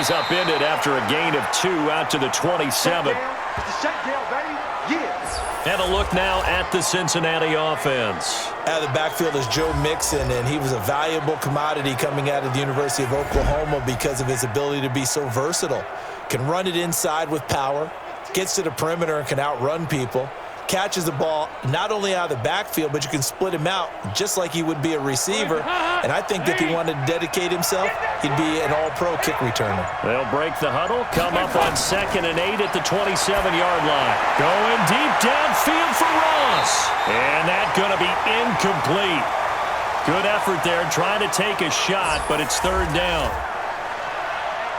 He's upended after a gain of 2 out to the 27. And a look now at the Cincinnati offense. Out of the backfield is Joe Mixon, and he was a valuable commodity coming out of the University of Oklahoma because of his ability to be so versatile. Can run it inside with power, gets to the perimeter and can outrun people, catches the ball not only out of the backfield, but you can split him out just like he would be a receiver. And I think if he wanted to dedicate himself, he'd be an all-pro kick returner. They'll break the huddle, come up on 2nd and 8 at the 27-yard line. Going deep downfield for Ross. And that's going to be incomplete. Good effort there, trying to take a shot, but it's 3rd down.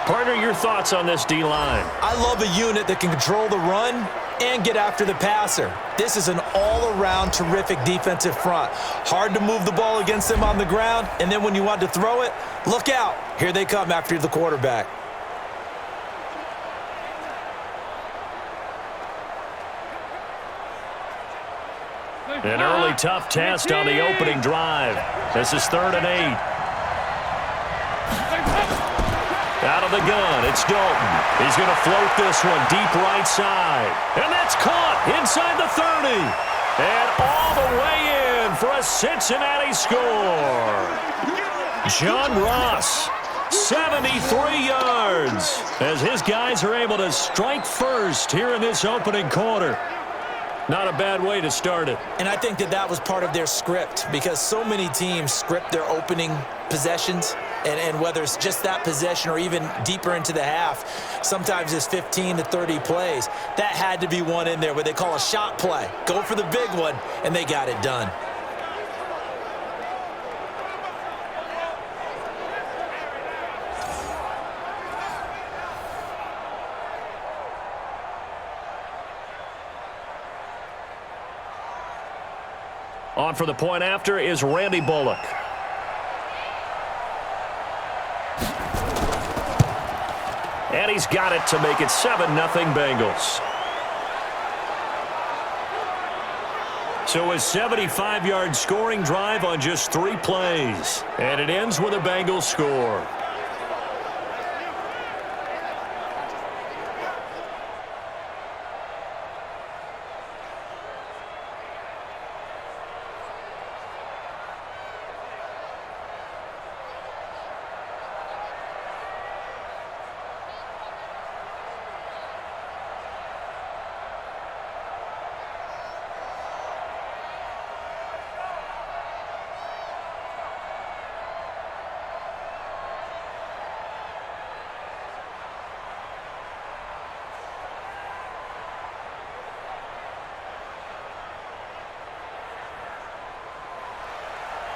Partner, your thoughts on this D-line? I love a unit that can control the run and get after the passer. This is an all-around terrific defensive front. Hard to move the ball against them on the ground, and then when you want to throw it, look out. Here they come after the quarterback. An early tough test on the opening drive. This is 3rd and 8. Out of the gun, it's Dalton. He's going to float this one deep right side. And that's caught inside the 30. And all the way in for a Cincinnati score. John Ross, 73 yards, as his guys are able to strike first here in this opening quarter. Not a bad way to start it. And I think that was part of their script, because so many teams script their opening possessions, and whether it's just that possession or even deeper into the half, sometimes it's 15 to 30 plays. That had to be one in there, what they call a shot play. Go for the big one, and they got it done. On for the point after is Randy Bullock. And he's got it to make it 7-0 Bengals. So a 75-yard scoring drive on just 3 plays. And it ends with a Bengals score.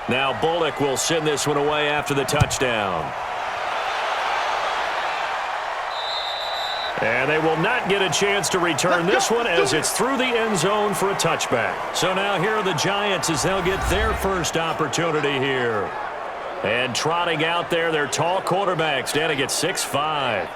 Now Bullock will send this one away after the touchdown. And they will not get a chance to return this one as it's through the end zone for a touchback. So now here are the Giants as they'll get their first opportunity here. And trotting out there, their tall quarterback standing at 6'5".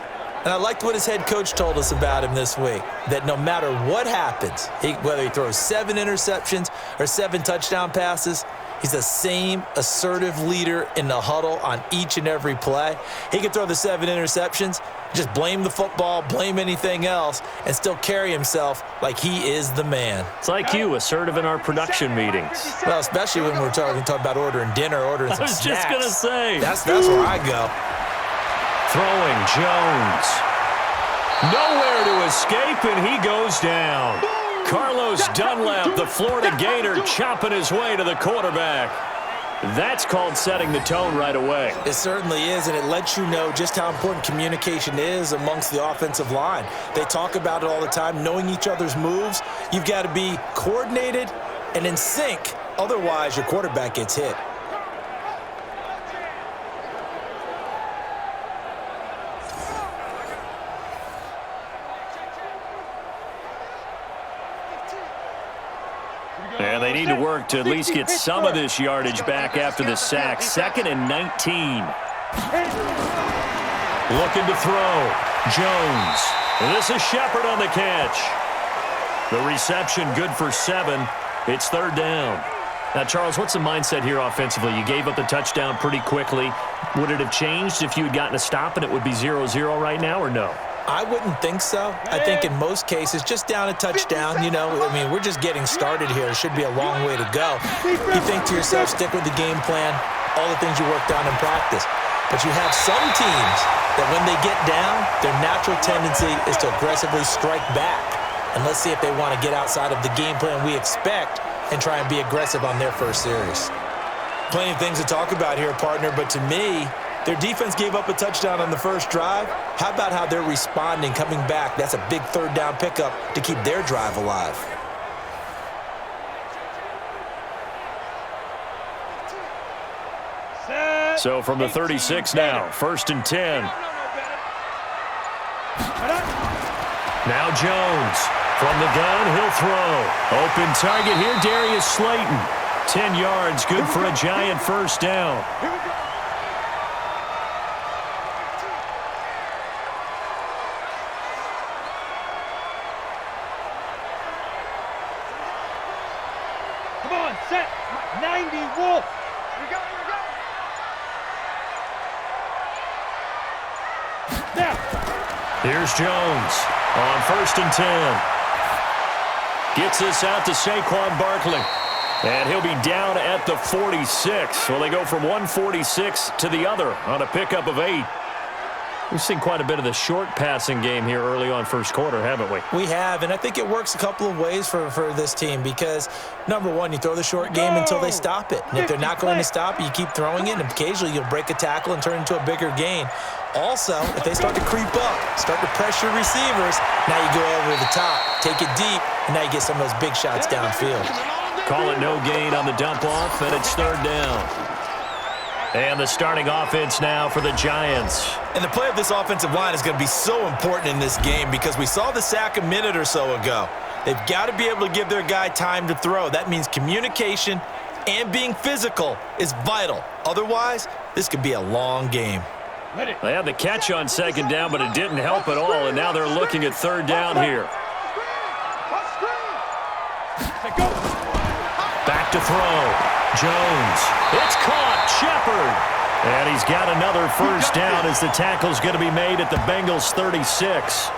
And I liked what his head coach told us about him this week, that no matter what happens, whether he throws 7 interceptions or 7 touchdown passes, he's the same assertive leader in the huddle on each and every play. He can throw the 7 interceptions, just blame the football, blame anything else, and still carry himself like he is the man. It's like you, assertive in our production meetings. Well, especially when we're talking about ordering dinner, ordering some snacks. I was just going to say. That's where I go. Throwing Jones. Nowhere to escape, and he goes down. Carlos Dunlap, the Florida Gator, chopping his way to the quarterback. That's called setting the tone right away. It certainly is, and it lets you know just how important communication is amongst the offensive line. They talk about it all the time, knowing each other's moves. You've got to be coordinated and in sync. Otherwise, your quarterback gets hit. And they need to work to at least get some of this yardage back after the sack. 2nd and 19. Looking to throw. Jones. This is Shepard on the catch. The reception good for 7. It's 3rd down. Now, Charles, what's the mindset here offensively? You gave up the touchdown pretty quickly. Would it have changed if you had gotten a stop and it would be 0-0 right now, or no? I wouldn't think so. I think in most cases, just down a touchdown, you know, I mean, we're just getting started here. It should be a long way to go. You think to yourself, stick with the game plan, all the things you worked on in practice. But you have some teams that when they get down, their natural tendency is to aggressively strike back. And let's see if they want to get outside of the game plan we expect and try and be aggressive on their first series. Plenty of things to talk about here, partner, but to me, their defense gave up a touchdown on the first drive. How about how they're responding, coming back? That's a big third down pickup to keep their drive alive. So from the 36 now, 1st and 10. Now Jones. From the gun, he'll throw. Open target here, Darius Slayton. 10 yards, good for a giant first down. Come on, set. 90, Wolf. Here we go, here we go. Now. Here's Jones on 1st and 10. Gets this out to Saquon Barkley. And he'll be down at the 46. Well, they go from 146 to the other on a pickup of 8. We've seen quite a bit of the short passing game here early on first quarter, haven't we? We have, and I think it works a couple of ways for this team because, number one, you throw the short game until they stop it. And if they're not going to stop it, you keep throwing it, and occasionally you'll break a tackle and turn it into a bigger gain. Also, if they start to creep up, start to pressure receivers, now you go over the top, take it deep, and now you get some of those big shots downfield. Call it no gain on the dump off, and it's 3rd down. And the starting offense now for the Giants. And the play of this offensive line is going to be so important in this game because we saw the sack a minute or so ago. They've got to be able to give their guy time to throw. That means communication and being physical is vital. Otherwise, this could be a long game. They had the catch on 2nd down, but it didn't help at all, and now they're looking at 3rd down here. Back to throw. Jones. It's caught. Shepard. And he's got another first down as the tackle's going to be made at the Bengals 36.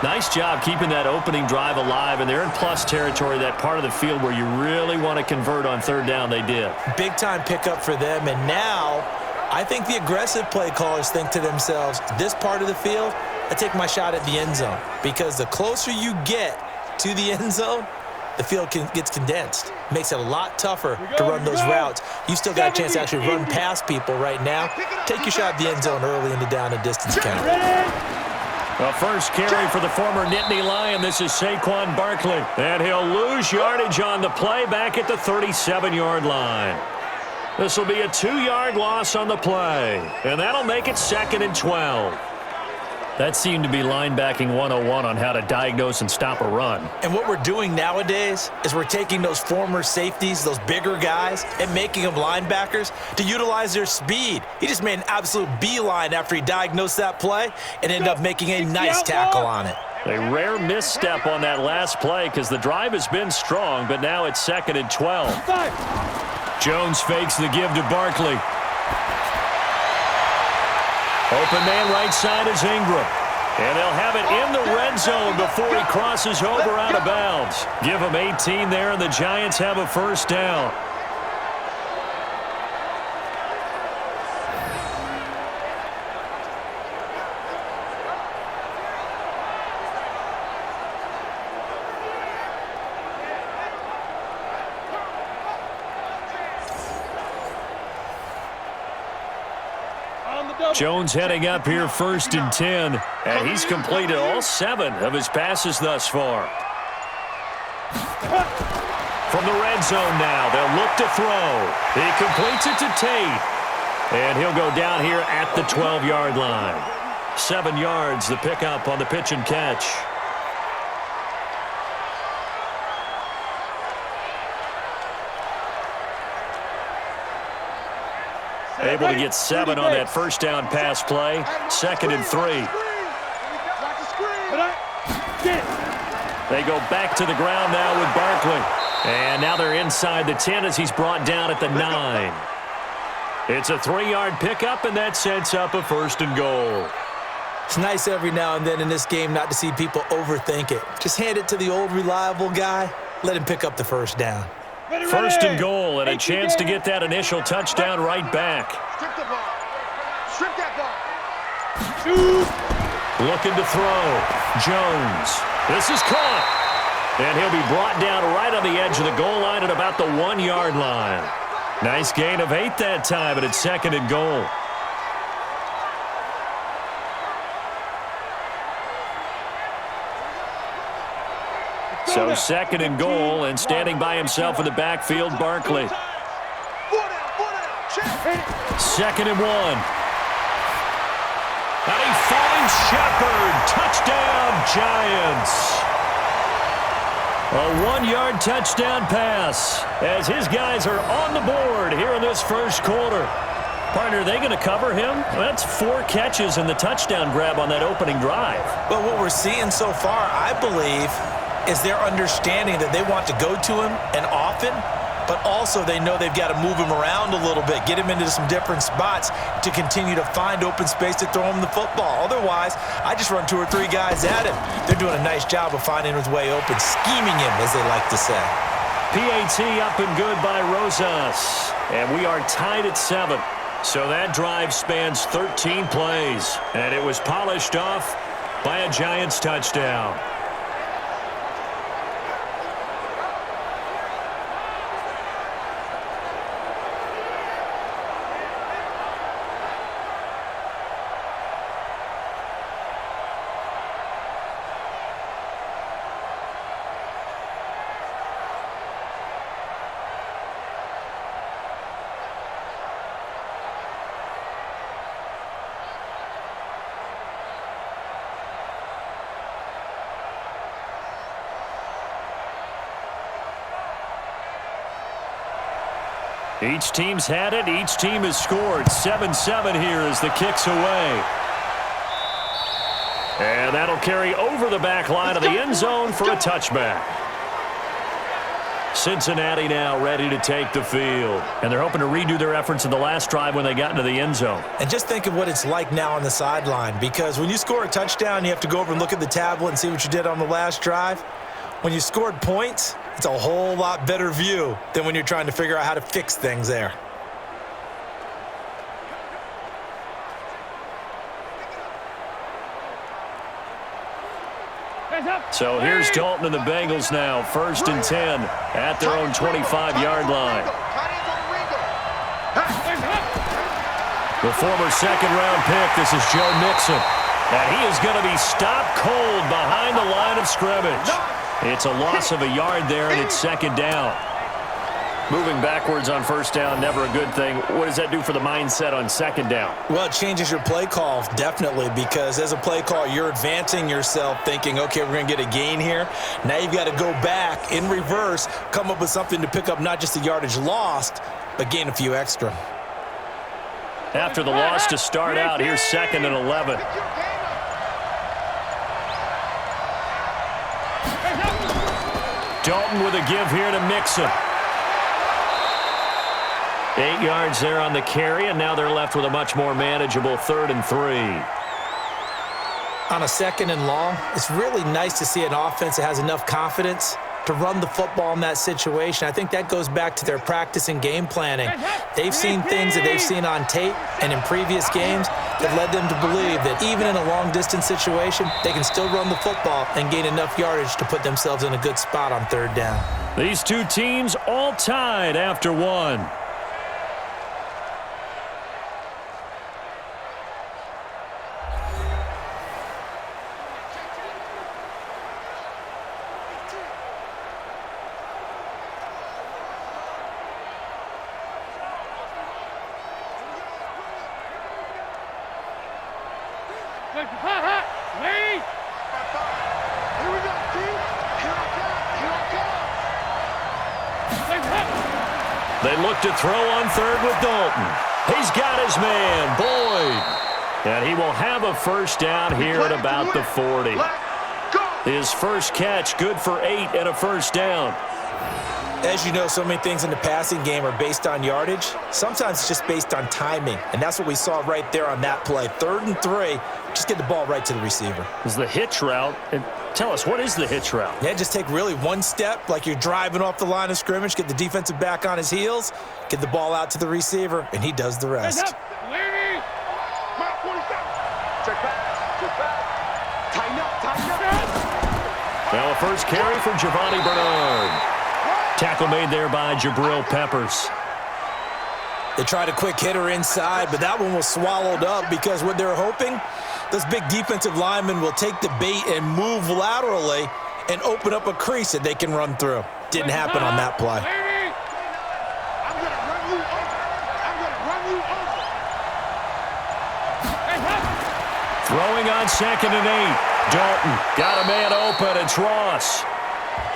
Nice job keeping that opening drive alive, and they're in plus territory, that part of the field where you really want to convert on 3rd down. They did. Big-time pickup for them, and now I think the aggressive play callers think to themselves, this part of the field, I take my shot at the end zone because the closer you get to the end zone, the field gets condensed. Makes it a lot tougher to run those routes. You still got a chance to actually run past people right now. Take your shot at the end zone early in the down and distance count. The first carry for the former Nittany Lion. This is Saquon Barkley. And he'll lose yardage on the play back at the 37-yard line. This will be a 2-yard loss on the play. And that'll make it 2nd and 12. That seemed to be linebacking 101 on how to diagnose and stop a run. And what we're doing nowadays is we're taking those former safeties, those bigger guys, and making them linebackers to utilize their speed. He just made an absolute beeline after he diagnosed that play and ended up making a nice tackle on it. A rare misstep on that last play because the drive has been strong, but now it's 2nd and 12. Jones fakes the give to Barkley. Open man right side is Ingram. And they'll have it in the red zone before he crosses over out of bounds. Give him 18 there, and the Giants have a first down. Jones heading up here 1st and 10, and he's completed all 7 of his passes thus far. From the red zone now, they'll look to throw. He completes it to Tate, and he'll go down here at the 12-yard line. 7 yards, the pickup on the pitch and catch. Able to get 7 on that first down pass play. 2nd and 3. They go back to the ground now with Barkley. And now they're inside the 10 as he's brought down at the 9. It's a 3-yard pickup, and that sets up a 1st and goal. It's nice every now and then in this game not to see people overthink it. Just hand it to the old reliable guy. Let him pick up the 1st down. 1st and goal, and a chance to get that initial touchdown right back. Strip the ball. Strip that ball. Looking to throw. Jones. This is caught. And he'll be brought down right on the edge of the goal line at about the 1-yard line. Nice gain of 8 that time, and it's 2nd and goal. So 2nd and goal, and standing by himself in the backfield, Barkley. 2nd and 1. And he finds Shepard. Touchdown, Giants. A 1-yard touchdown pass as his guys are on the board here in this 1st quarter. Partner, are they going to cover him? That's 4 catches and the touchdown grab on that opening drive. Well, what we're seeing so far, I believe, is their understanding that they want to go to him and often, but also they know they've got to move him around a little bit, get him into some different spots to continue to find open space to throw him the football. Otherwise, I just run 2 or 3 guys at him. They're doing a nice job of finding his way open, scheming him, as they like to say. PAT up and good by Rosas. And we are tied at 7. So that drive spans 13 plays. And it was polished off by a Giants touchdown. Each team's had it. Each team has scored. 7-7 here as the kick's away. And that'll carry over the back line of the end zone for a touchback. Cincinnati now ready to take the field. And they're hoping to redo their efforts in the last drive when they got into the end zone. And just think of what it's like now on the sideline, because when you score a touchdown, you have to go over and look at the tablet and see what you did on the last drive. When you scored points, it's a whole lot better view than when you're trying to figure out how to fix things there. So here's Dalton and the Bengals now, 1st and 10 at their own 25-yard line. The former 2nd-round pick, this is Joe Mixon. And he is going to be stopped cold behind the line of scrimmage. It's a loss of a yard there, and it's 2nd down. Moving backwards on 1st down, never a good thing. What does that do for the mindset on 2nd down? Well, it changes your play call, definitely, because as a play call, you're advancing yourself thinking, okay, we're going to get a gain here. Now you've got to go back in reverse, come up with something to pick up not just the yardage lost, but gain a few extra. After the loss to start out, here's 2nd and 11. Dalton with a give here to Mixon. 8 yards there on the carry, and now they're left with a much more manageable 3rd and 3. On a 2nd and long, it's really nice to see an offense that has enough confidence to run the football in that situation. I think that goes back to their practice and game planning. They've seen things that they've seen on tape and in previous games that led them to believe that even in a long-distance situation, they can still run the football and gain enough yardage to put themselves in a good spot on 3rd down. These two teams all tied after 1. They look to throw on 3rd with Dalton. He's got his man, Boyd. And he will have a 1st down here at about the 40. His first catch, good for 8 and a 1st down. As you know, so many things in the passing game are based on yardage. Sometimes it's just based on timing, and that's what we saw right there on that play. 3rd and 3, just get the ball right to the receiver. It's the hitch route. And tell us, what is the hitch route? Yeah, just take really one step like you're driving off the line of scrimmage, get the defensive back on his heels, get the ball out to the receiver, and he does the rest. Check back. Tighten up. Now a first carry for Giovanni Bernard. Tackle made there by Jabril Peppers. They tried a quick hitter inside, but that one was swallowed up because what they're hoping, those big defensive linemen will take the bait and move laterally and open up a crease that they can run through. Didn't happen on that play. I'm going to run you over. Throwing on 2nd and 8. Dalton got a man open. It's Ross.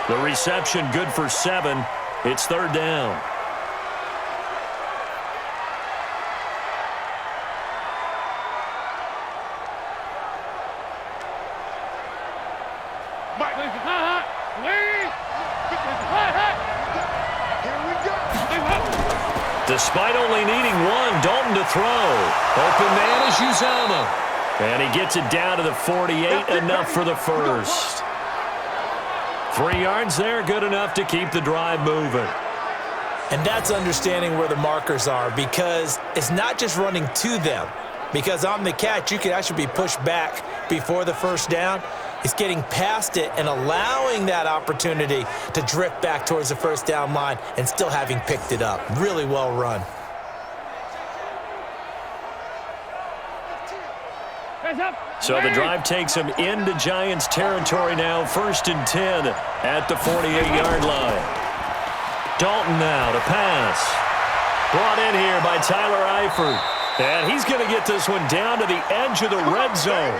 The reception good for 7. It's 3rd down. Despite only needing one, Dalton to throw. Open man is Uzomah. And he gets it down to the 48, enough for the first. 3 yards there, good enough to keep the drive moving. And that's understanding where the markers are, because it's not just running to them. Because on the catch, you could actually be pushed back before the first down. It's getting past it and allowing that opportunity to drift back towards the first down line and still having picked it up. Really well run. So the drive takes him into Giants territory now. 1st and 10 at the 48-yard line. Dalton now to pass. Brought in here by Tyler Eifert. And he's going to get this one down to the edge of the red zone.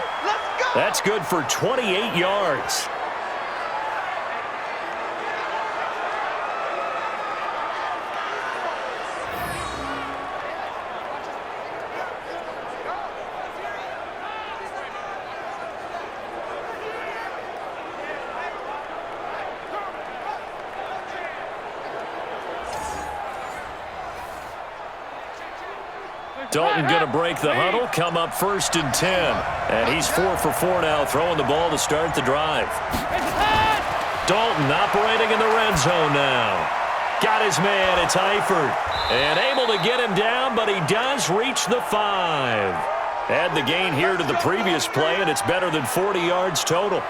That's good for 28 yards. Dalton going to break the huddle, come up 1st and 10. And he's 4 for 4 now, throwing the ball to start the drive. Dalton operating in the red zone now. Got his man, it's Eifert. And able to get him down, but he does reach the 5. Add the gain here to the previous play, and it's better than 40 yards total.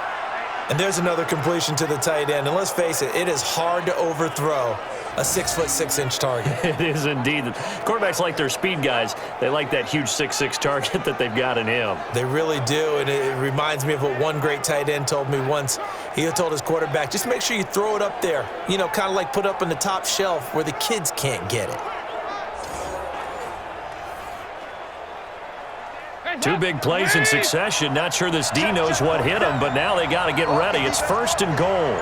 And there's another completion to the tight end. And let's face it, it is hard to overthrow a 6'6" target. It is indeed. Quarterbacks like their speed guys. They like that huge 6'6" target that they've got in him. They really do, and it reminds me of what one great tight end told me once. He told his quarterback, just make sure you throw it up there. You know, kind of like put up on the top shelf where the kids can't get it. 2 big plays in succession. Not sure this D knows what hit him, but now they got to get ready. It's 1st and goal.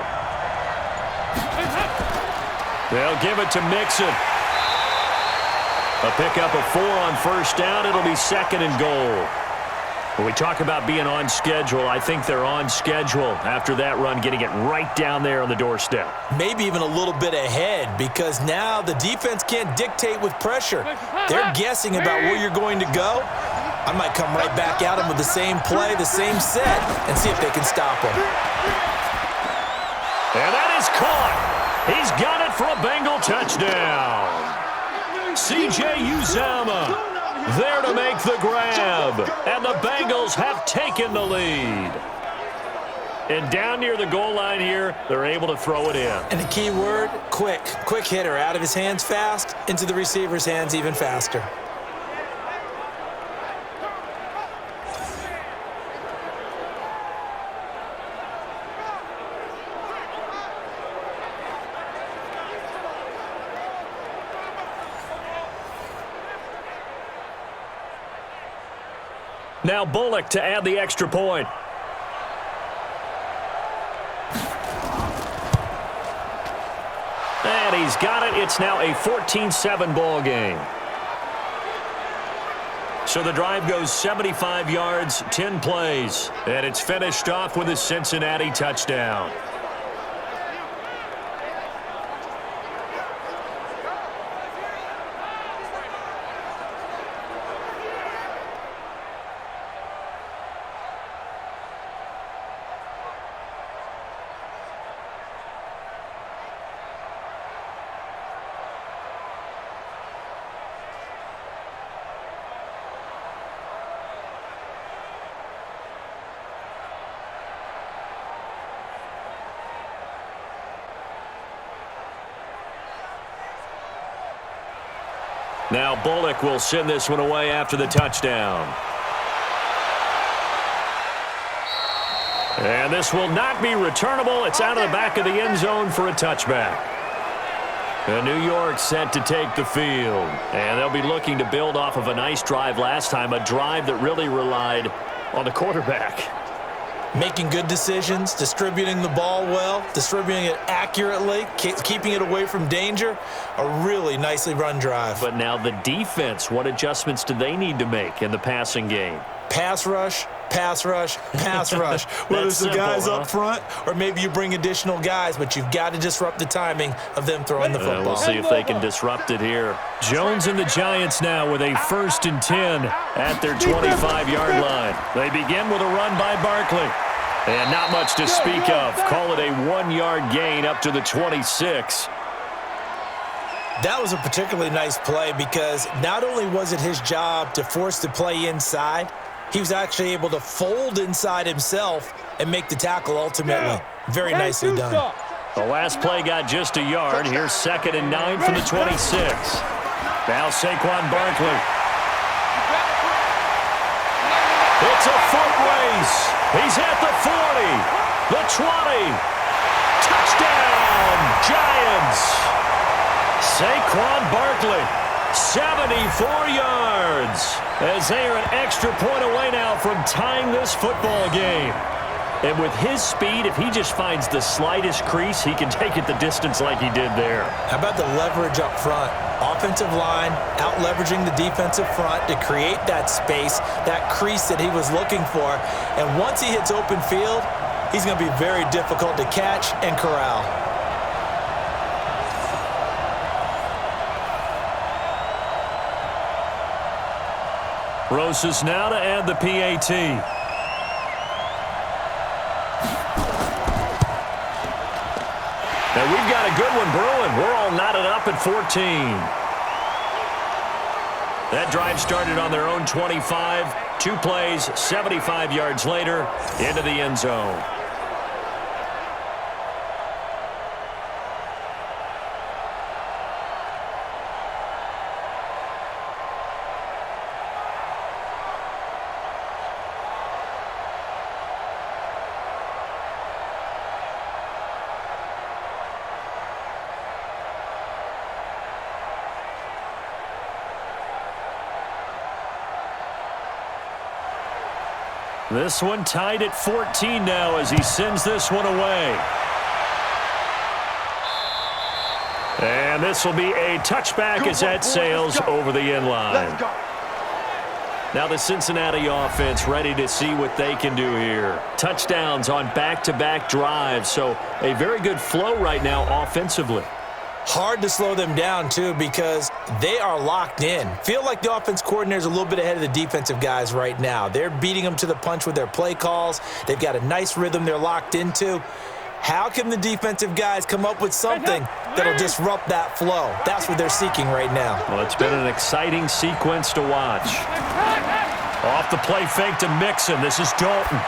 They'll give it to Mixon. A pickup of 4 on 1st down. It'll be 2nd and goal. When we talk about being on schedule, I think they're on schedule after that run, getting it right down there on the doorstep. Maybe even a little bit ahead, because now the defense can't dictate with pressure. They're guessing about where you're going to go. I might come right back at them with the same play, the same set, and see if they can stop them. And that is caught. He's got it for a Bengal touchdown. C.J. Uzomah there to make the grab. And the Bengals have taken the lead. And down near the goal line here, they're able to throw it in. And the key word, quick. Quick hitter. Out of his hands fast, into the receiver's hands even faster. Now Bullock to add the extra point. And he's got it. It's now a 14-7 ball game. So the drive goes 75 yards, 10 plays. And it's finished off with a Cincinnati touchdown. Now Bullock will send this one away after the touchdown. And this will not be returnable. It's out of the back of the end zone for a touchback. And New York set to take the field. And they'll be looking to build off of a nice drive last time, a drive that really relied on the quarterback. Making good decisions, distributing the ball well, distributing it accurately, keeping it away from danger. A really nicely run drive. But now the defense, what adjustments do they need to make in the passing game? Pass rush, pass rush, pass rush. Whether it's the guys up front or maybe you bring additional guys, but you've got to disrupt the timing of them throwing the football. We'll see if they can disrupt it here. Jones and the Giants now with a 1st and 10 at their 25-yard line. They begin with a run by Barkley. And not much to speak of. Call it a 1-yard gain up to the 26. That was a particularly nice play because not only was it his job to force the play inside, he was actually able to fold inside himself and make the tackle ultimately. Very nicely done. The last play got just a yard. Here's 2nd and 9 from the 26. Now Saquon Barkley. It's a foot race. He's at the 40, the 20. Touchdown, Giants. Saquon Barkley, 74 yards. As they are an extra point away now from tying this football game. And with his speed, if he just finds the slightest crease, he can take it the distance like he did there. How about the leverage up front? Offensive line out-leveraging the defensive front to create that space, that crease that he was looking for. And once he hits open field, he's going to be very difficult to catch and corral. Rosas now to add the PAT. And we've got a good one brewing. We're all knotted up at 14. That drive started on their own 25. 2 plays, 75 yards later, into the end zone. This one tied at 14 now as he sends this one away. And this will be a touchback as that sails over the end line. Now the Cincinnati offense ready to see what they can do here. Touchdowns on back-to-back drives, so a very good flow right now offensively. Hard to slow them down, too, because they are locked in. Feel like the offense coordinator is a little bit ahead of the defensive guys right now. They're beating them to the punch with their play calls. They've got a nice rhythm they're locked into. How can the defensive guys come up with something that'll disrupt that flow? That's what they're seeking right now. Well, it's been an exciting sequence to watch. Off the play fake to Mixon. This is Dalton.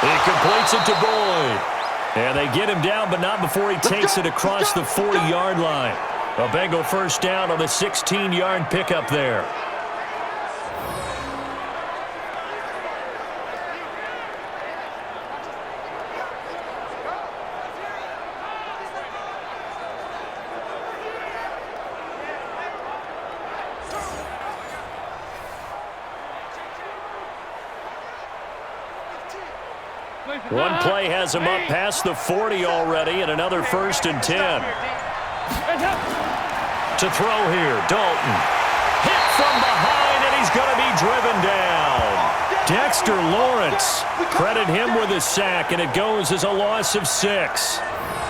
He completes it to Boyd. And they get him down, but not before he takes it across the 40-yard line. A Bengal first down on the 16-yard pickup there. One play has him up past the 40 already, and another 1st and 10. To throw here, Dalton. Hit from behind, and he's going to be driven down. Dexter Lawrence, credit him with a sack, and it goes as a loss of 6.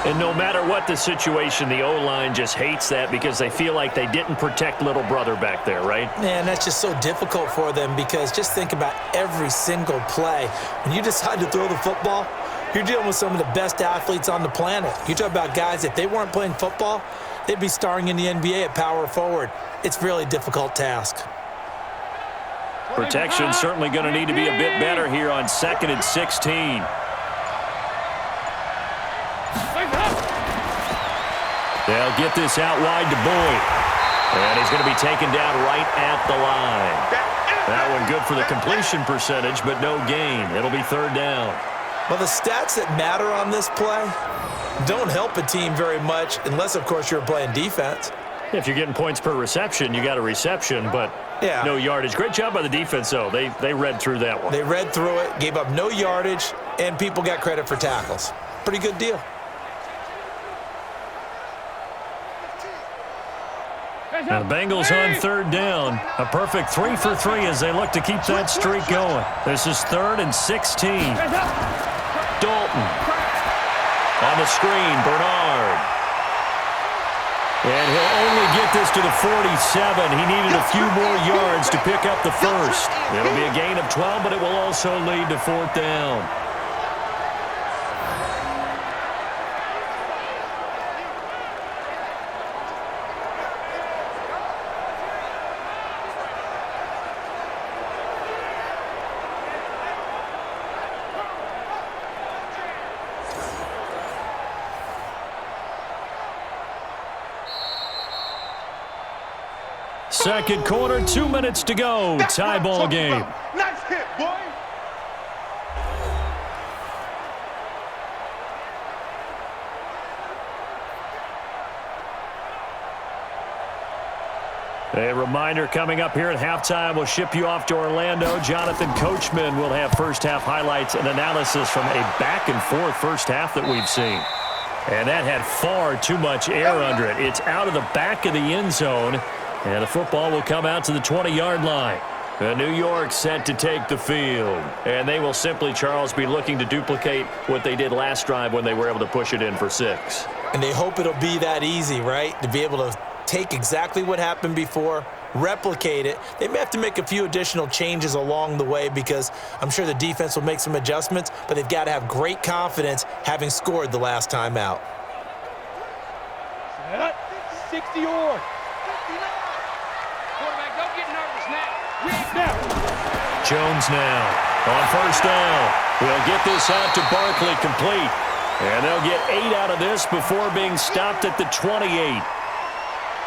And no matter what the situation, the O-line just hates that because they feel like they didn't protect little brother back there, right? Man, that's just so difficult for them because just think about every single play. When you decide to throw the football, you're dealing with some of the best athletes on the planet. You talk about guys, if they weren't playing football, they'd be starring in the NBA at power forward. It's a really difficult task. Protection certainly going to need to be a bit better here on 2nd and 16. They'll get this out wide to Boyd. And he's going to be taken down right at the line. That one good for the completion percentage, but no gain. It'll be third down. Well, the stats that matter on this play don't help a team very much unless, of course, you're playing defense. If you're getting points per reception, you got a reception, but no yardage. Great job by the defense, though. They read through that one. They read through it, gave up no yardage, and people got credit for tackles. Pretty good deal. Now the Bengals on third down. A perfect 3 for 3 as they look to keep that streak going. This is 3rd and 16. Dalton. On the screen, Bernard. And he'll only get this to the 47. He needed a few more yards to pick up the first. It'll be a gain of 12, but it will also lead to 4th down. Second quarter, 2 minutes to go. Tie ball game. Nice hit, boy. A reminder coming up here at halftime. We'll ship you off to Orlando. Jonathan Coachman will have first-half highlights and analysis from a back-and-forth first half that we've seen. And that had far too much air under it. It's out of the back of the end zone. And the football will come out to the 20-yard line. New York set to take the field. And they will simply, Charles, be looking to duplicate what they did last drive when they were able to push it in for 6. And they hope it'll be that easy, right? To be able to take exactly what happened before, replicate it. They may have to make a few additional changes along the way because I'm sure the defense will make some adjustments, but they've got to have great confidence having scored the last time out. 60 yard. Jones now on first down. We'll get this out to Barkley complete. And they'll get 8 out of this before being stopped at the 28.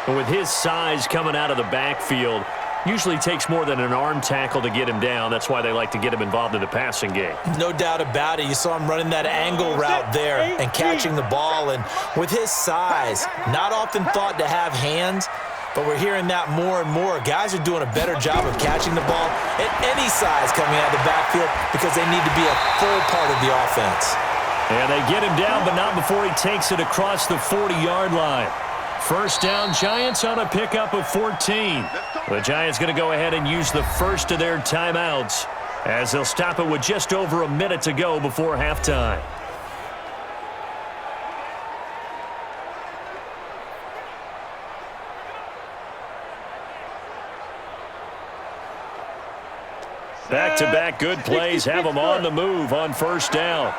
And with his size coming out of the backfield, usually takes more than an arm tackle to get him down. That's why they like to get him involved in the passing game. No doubt about it. You saw him running that angle route there and catching the ball. And with his size, not often thought to have hands, but we're hearing that more and more. Guys are doing a better job of catching the ball at any size coming out of the backfield because they need to be a full part of the offense. And they get him down, but not before he takes it across the 40-yard line. First down, Giants on a pickup of 14. The Giants going to go ahead and use the first of their timeouts as they'll stop it with just over a minute to go before halftime. Back-to-back good plays have them on the move on first down.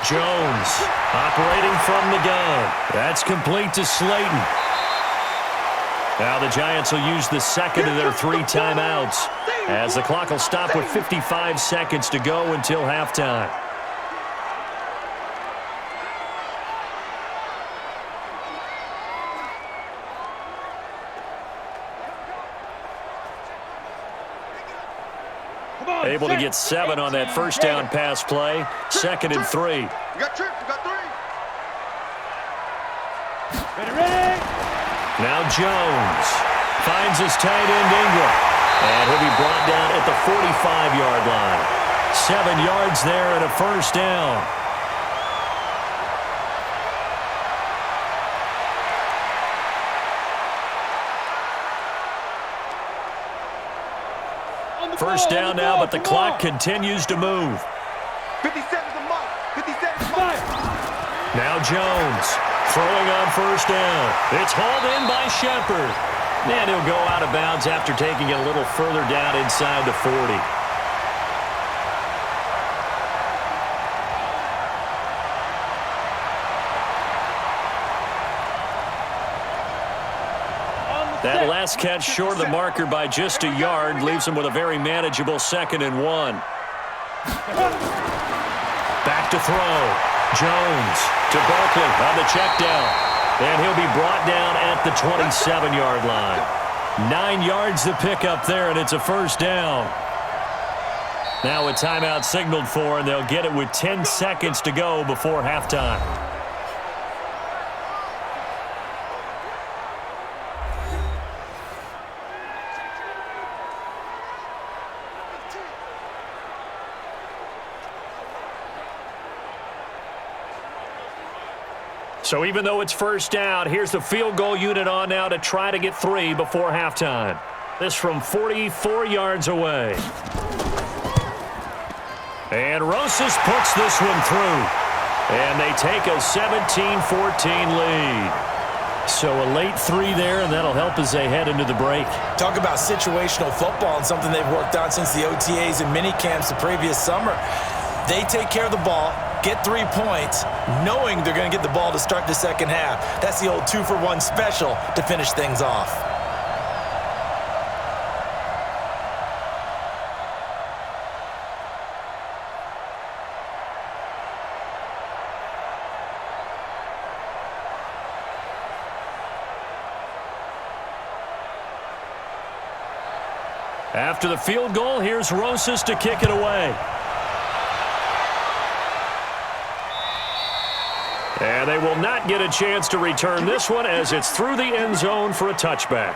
Jones operating from the gun. That's complete to Slayton. Now the Giants will use the second of their 3 timeouts as the clock will stop with 55 seconds to go until halftime. Able to get 7 on that first down pass play. 2nd and 3. You got 3. Ready. Now Jones finds his tight end Ingram. And he'll be brought down at the 45-yard line. 7 yards there and a first down. First down now, but the clock continues to move. 57 the mark. 57 the mark. Now Jones throwing on first down. It's hauled in by Shepard. And he'll go out of bounds after taking it a little further down inside the 40. That last catch short of the marker by just a yard leaves him with a very manageable 2nd and 1. Back to throw. Jones to Barkley on the check down. And he'll be brought down at the 27-yard line. 9 yards to pick up there, and it's a first down. Now a timeout signaled for, and they'll get it with 10 seconds to go before halftime. So even though it's first down, here's the field goal unit on now to try to get 3 before halftime. This from 44 yards away. And Rosas puts this one through. And they take a 17-14 lead. So a late 3 there, and that'll help as they head into the break. Talk about situational football and something they've worked on since the OTAs and mini camps the previous summer. They take care of the ball, get 3 points, knowing they're going to get the ball to start the second half. That's the old 2-for-1 special to finish things off. After the field goal, here's Rosas to kick it away. And they will not get a chance to return this one as it's through the end zone for a touchback.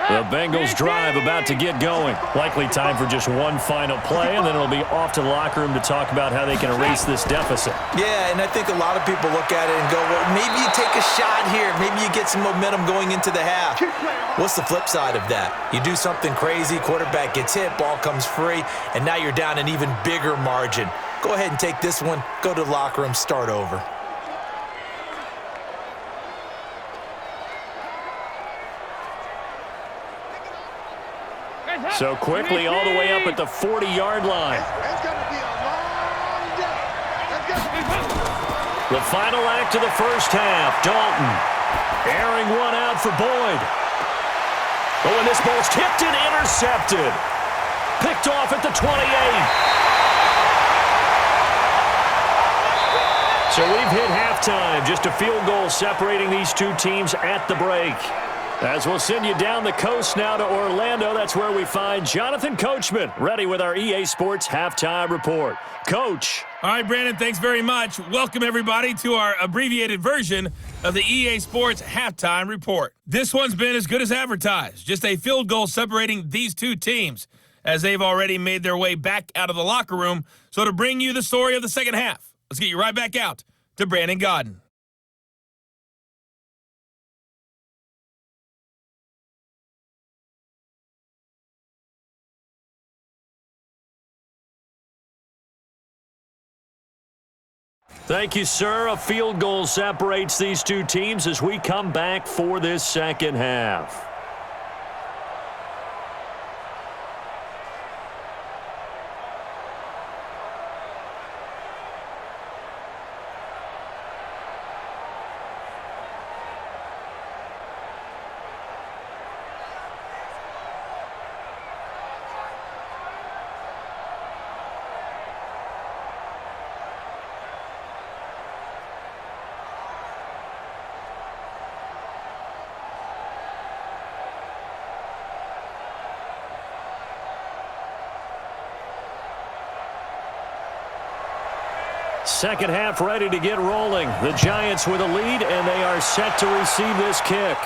The Bengals drive about to get going. Likely time for just one final play, and then it'll be off to the locker room to talk about how they can erase this deficit. Yeah, and I think a lot of people look at it and go, well, maybe you take a shot here. Maybe you get some momentum going into the half. What's the flip side of that? You do something crazy, quarterback gets hit, ball comes free, and now you're down an even bigger margin. Go ahead and take this one, go to the locker room, start over. So quickly all the way up at the 40-yard line. It's going to be a long day. The final act of the first half. Dalton airing one out for Boyd. Oh, and this ball's tipped and intercepted. Picked off at the 28. So we've hit halftime. Just a field goal separating these two teams at the break. As we'll send you down the coast now to Orlando, that's where we find Jonathan Coachman, ready with our EA Sports Halftime Report. Coach. All right, Brandon, thanks very much. Welcome, everybody, to our abbreviated version of the EA Sports Halftime Report. This one's been as good as advertised. Just a field goal separating these two teams, as they've already made their way back out of the locker room. So to bring you the story of the second half, let's get you right back out to Brandon Godden. Thank you, sir. A field goal separates these two teams as we come back for this second half. Second half ready to get rolling. The Giants with a lead, and they are set to receive this kick.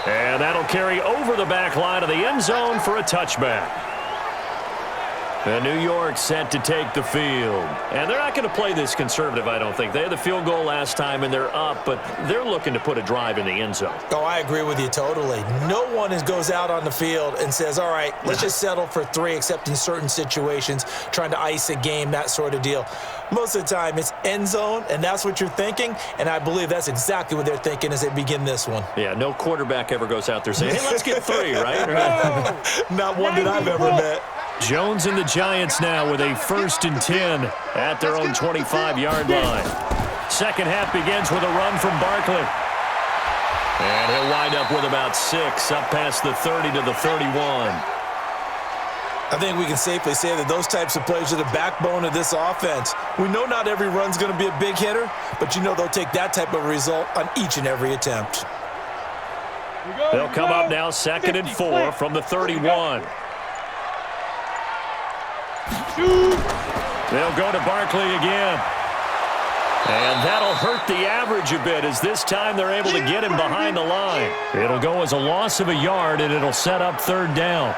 And that'll carry over the back line of the end zone for a touchback. And New York set to take the field. And they're not going to play this conservative, I don't think. They had the field goal last time, and they're up, but they're looking to put a drive in the end zone. Oh, I agree with you totally. No one goes out on the field and says, all right, let's just settle for 3, except in certain situations, trying to ice a game, that sort of deal. Most of the time, it's end zone, and that's what you're thinking, and I believe that's exactly what they're thinking as they begin this one. Yeah, no quarterback ever goes out there saying, hey, let's get 3, right? Not one that I've ever met. Jones and the Giants now with a 1st and 10 at their own 25-yard line. Second half begins with a run from Barkley. And he'll wind up with about 6, up past the 30 to the 31. I think we can safely say that those types of plays are the backbone of this offense. We know not every run's going to be a big hitter, but you know they'll take that type of result on each and every attempt. They'll come up now 2nd and 4 from the 31. They'll go to Barkley again. And that'll hurt the average a bit as this time they're able to get him behind the line. It'll go as a loss of a yard, and it'll set up 3rd down.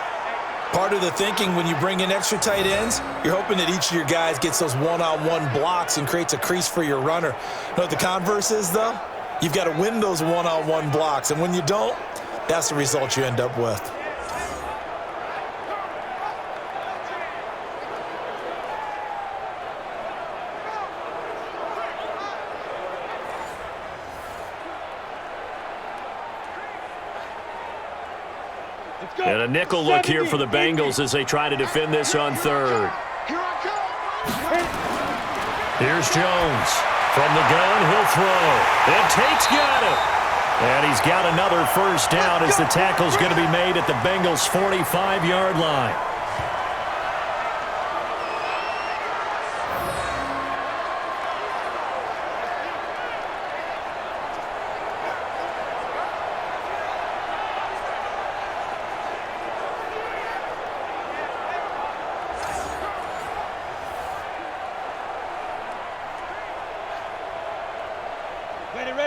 Part of the thinking when you bring in extra tight ends, you're hoping that each of your guys gets those one-on-one blocks and creates a crease for your runner. You know what the converse is, though? You've got to win those one-on-one blocks, and when you don't, that's the result you end up with. And a nickel look here for the Bengals as they try to defend this on 3rd. Here's Jones. From the gun, he'll throw. And Tate's got it. And he's got another 1st down as the tackle's going to be made at the Bengals' 45-yard line.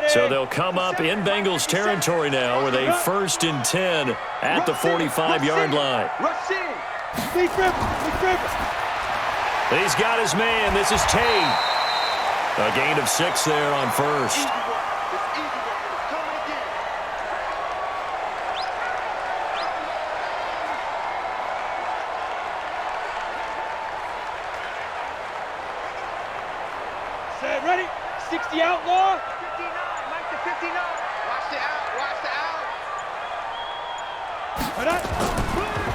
So they'll come up in Bengals territory now with a 1st and 10 at the 45-yard line. He's got his man. This is Tate. A gain of 6 there on 1st. Set, ready? 60 outlaw. 59. Watch the out.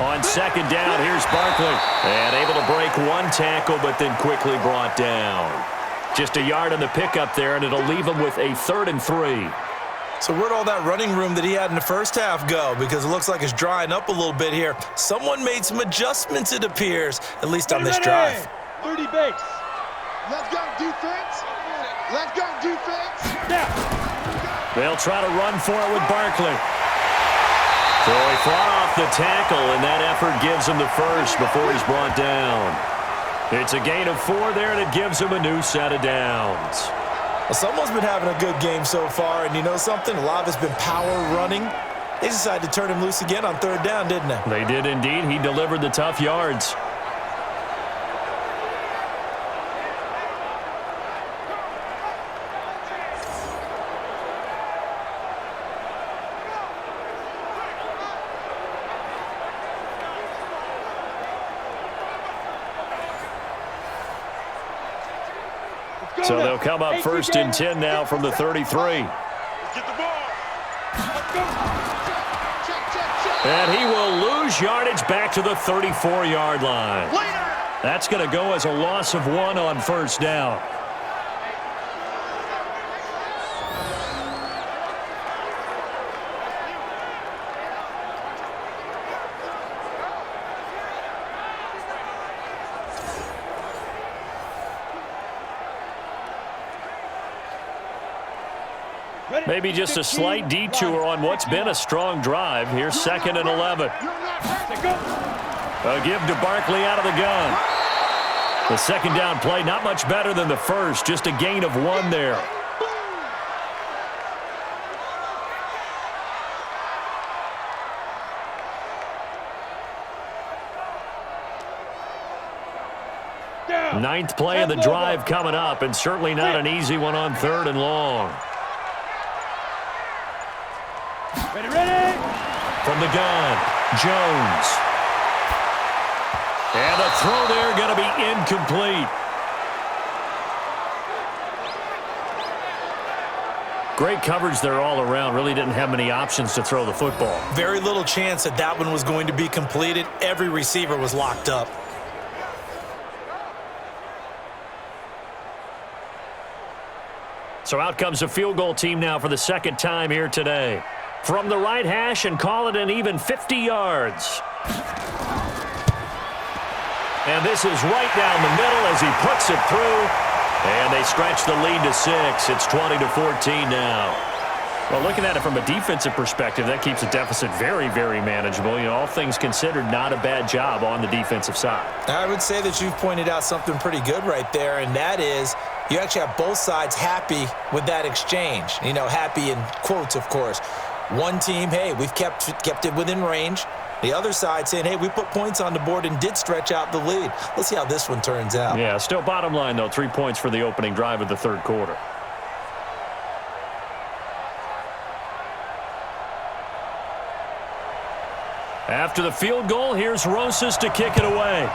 On 2nd down, here's Barkley. And able to break 1 tackle, but then quickly brought down. Just a yard on the pickup there, and it'll leave him with a 3rd and 3. So where'd all that running room that he had in the first half go? Because it looks like it's drying up a little bit here. Someone made some adjustments, it appears, at least on this drive. 30 base. Let's go defense. Let's go defense. Now. They'll try to run for it with Barkley. So he fought off the tackle, and that effort gives him the 1st before he's brought down. It's a gain of 4 there, and it gives him a new set of downs. Well, someone's been having a good game so far, and you know something? A lot of it's been power running. They decided to turn him loose again on 3rd down, didn't they? They did indeed. He delivered the tough yards. So they'll come up 1st and 10 now from the 33. Get the ball. And he will lose yardage back to the 34-yard line. That's going to go as a loss of 1 on 1st down. Maybe just a slight detour on what's been a strong drive. Here's 2nd and 11. A give to Barkley out of the gun. The 2nd down play, not much better than the 1st, just a gain of 1 there. Ninth play of the drive coming up, and certainly not an easy one on 3rd and long. Ready? From the gun, Jones. And the throw there going to be incomplete. Great coverage there all around. Really didn't have many options to throw the football. Very little chance that that one was going to be completed. Every receiver was locked up. So out comes a field goal team now for the second time here today. From the right hash and call it an even 50 yards. And this is right down the middle as he puts it through. And they stretch the lead to 6. It's 20-14 now. Well, looking at it from a defensive perspective, that keeps the deficit very, very manageable. You know, all things considered, not a bad job on the defensive side. I would say that you've pointed out something pretty good right there, and that is you actually have both sides happy with that exchange. You know, happy in quotes, of course. One team, hey, we've kept it within range. The other side saying, hey, we put points on the board and did stretch out the lead. Let's see how this one turns out. Yeah, still bottom line, though, 3 points for the opening drive of the third quarter. After the field goal, here's Rosas to kick it away.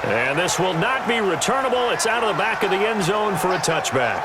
And this will not be returnable. It's out of the back of the end zone for a touchback.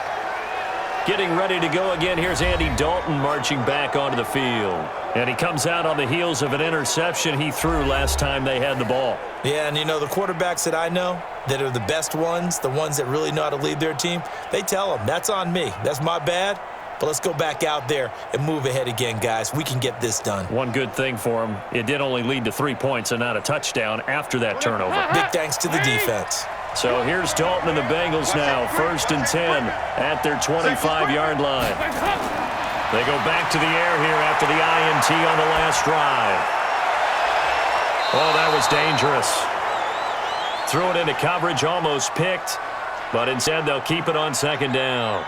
Getting ready to go again, here's Andy Dalton marching back onto the field. And he comes out on the heels of an interception he threw last time they had the ball. Yeah, and you know, the quarterbacks that I know that are the best ones, the ones that really know how to lead their team, they tell them, that's on me. That's my bad. But let's go back out there and move ahead again, guys. We can get this done. One good thing for him, it did only lead to 3 points and not a touchdown after that turnover. Big thanks to the defense. So here's Dalton and the Bengals now, 1st and 10 at their 25-yard line. They go back to the air here after the INT on the last drive. Oh, that was dangerous. Threw it into coverage, almost picked, but instead they'll keep it on 2nd down.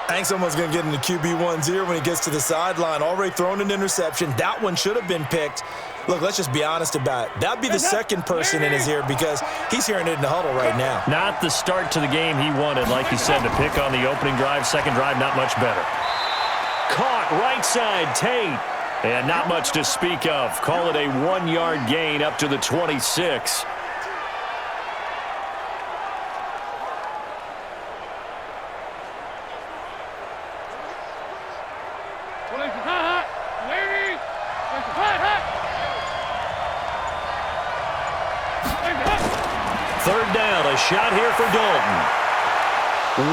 I think someone's going to get into QB1's ear when he gets to the sideline. Already thrown an interception. That one should have been picked. Look, let's just be honest about it. That'd be the second person in his ear because he's hearing it in the huddle right now. Not the start to the game he wanted, like you said, to pick on the opening drive. Second drive, not much better. Caught right side, Tate. And not much to speak of. Call it a 1-yard gain up to the 26. Third down, a shot here for Dalton.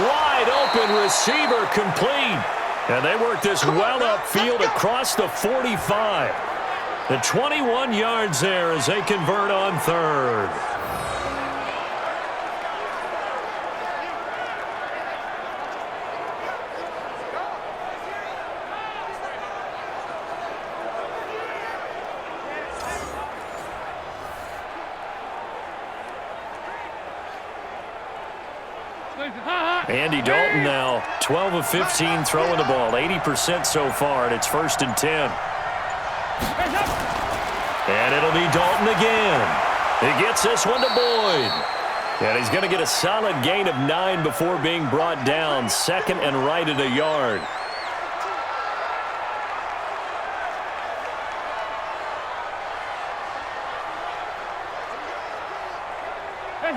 Wide open receiver complete. And they work this well upfield across the 45. The 21 yards there as they convert on 3rd. Andy Dalton now 12 of 15 throwing the ball, 80% so far, and it's 1st and 10. And it'll be Dalton again. He gets this one to Boyd. And he's going to get a solid gain of 9 before being brought down. 2nd and right at a yard.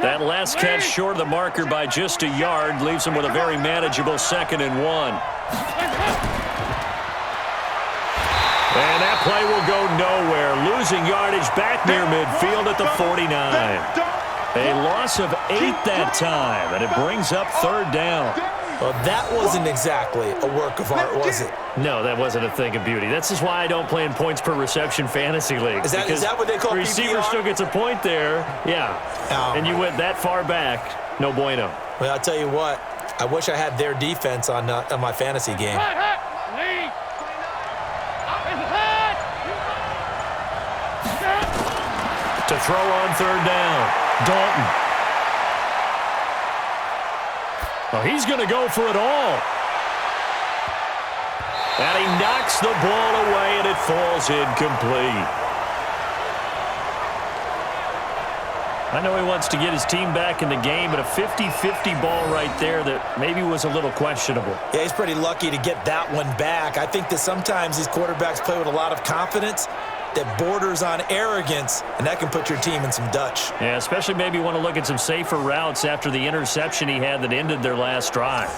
That last catch short of the marker by just a yard leaves him with a very manageable 2nd and 1. And that play will go nowhere. Losing yardage back near midfield at the 49. A loss of 8 that time, and it brings up 3rd down. Well, that wasn't exactly a work of art, was it? No, that wasn't a thing of beauty. This is why I don't play in points per reception fantasy league. Is that what they call receiver PPR? still gets a point there. Yeah. And you went that far back. No bueno. Well, I'll tell you what. I wish I had their defense on my fantasy game. To throw on 3rd down. Dalton. Well, he's going to go for it all. And he knocks the ball away, and it falls incomplete. I know he wants to get his team back in the game, but a 50-50 ball right there that maybe was a little questionable. Yeah, he's pretty lucky to get that one back. I think that sometimes these quarterbacks play with a lot of confidence that borders on arrogance, and that can put your team in some Dutch. Yeah, especially maybe want to look at some safer routes after the interception he had that ended their last drive.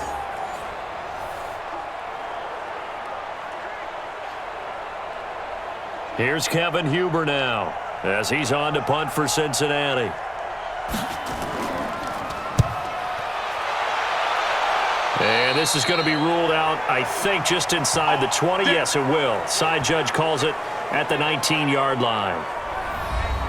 Here's Kevin Huber now as he's on to punt for Cincinnati. this is going to be ruled out, I think, just inside the 20. Yes, it will. Side judge calls it at the 19-yard line.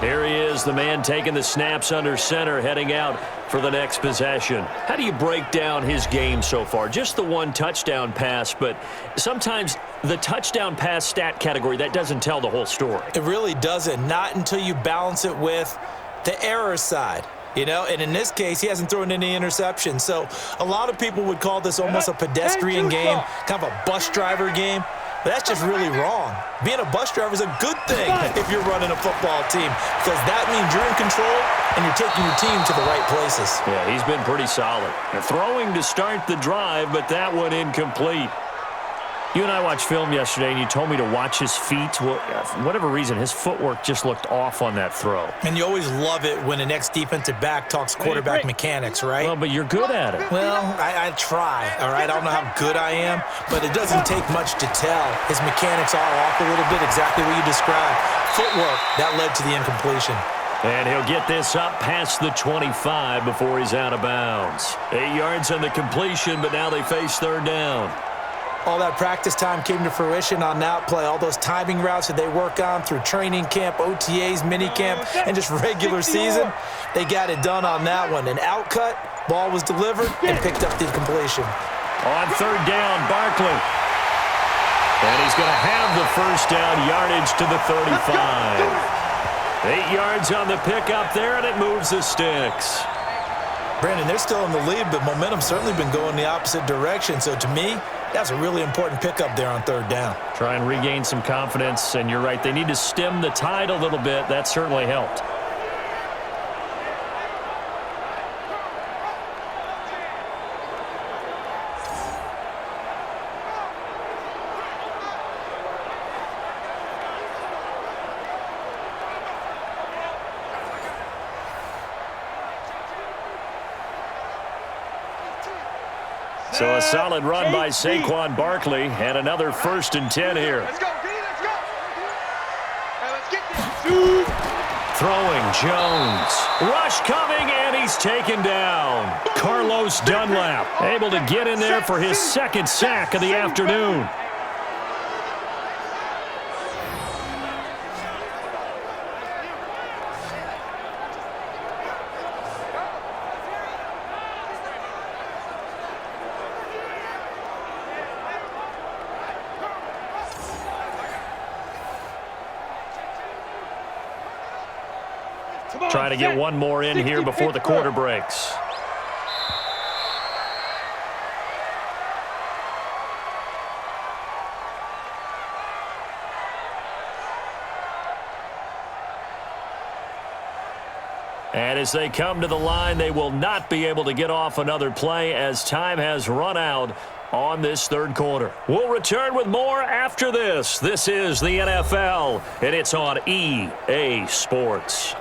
Here he is, the man taking the snaps under center, heading out for the next possession. How do you break down his game so far? Just the one touchdown pass, but sometimes the touchdown pass stat category, that doesn't tell the whole story. It really doesn't, not until you balance it with the error side. You know, and in this case, he hasn't thrown any interceptions. So a lot of people would call this almost a pedestrian game, kind of a bus driver game. But that's just really wrong. Being a bus driver is a good thing if you're running a football team, because that means you're in control and you're taking your team to the right places. Yeah, he's been pretty solid. Throwing to start the drive, but that one incomplete. You and I watched film yesterday, and you told me to watch his feet. Well, for whatever reason, his footwork just looked off on that throw. And you always love it when the next defensive back talks quarterback mechanics, right? Well, but you're good at it. Well, I try, all right? I don't know how good I am, but it doesn't take much to tell. His mechanics are off a little bit, exactly what you described. Footwork, that led to the incompletion. And he'll get this up past the 25 before he's out of bounds. 8 yards on the completion, but now they face third down. All that practice time came to fruition on that play. All those timing routes that they work on through training camp, OTAs, minicamp, and just regular season, they got it done on that one. An outcut, ball was delivered, and picked up the completion. On third down, Barkley. And he's going to have the first down yardage to the 35. 8 yards on the pickup there, and it moves the sticks. Brandon, they're still in the lead, but momentum's certainly been going the opposite direction. So to me, that's a really important pickup there on third down. Try and regain some confidence, and you're right. They need to stem the tide a little bit. That certainly helped. So a solid run by Saquon Barkley, and another 1st and 10 here. Let's go, D, let's go. Hey, let's get this. Throwing, Jones. Rush coming, and he's taken down. Carlos Dunlap able to get in there for his second sack of the afternoon. Trying to get one more in here before the quarter breaks. And as they come to the line, they will not be able to get off another play as time has run out on this third quarter. We'll return with more after this. This is the NFL, and it's on EA Sports.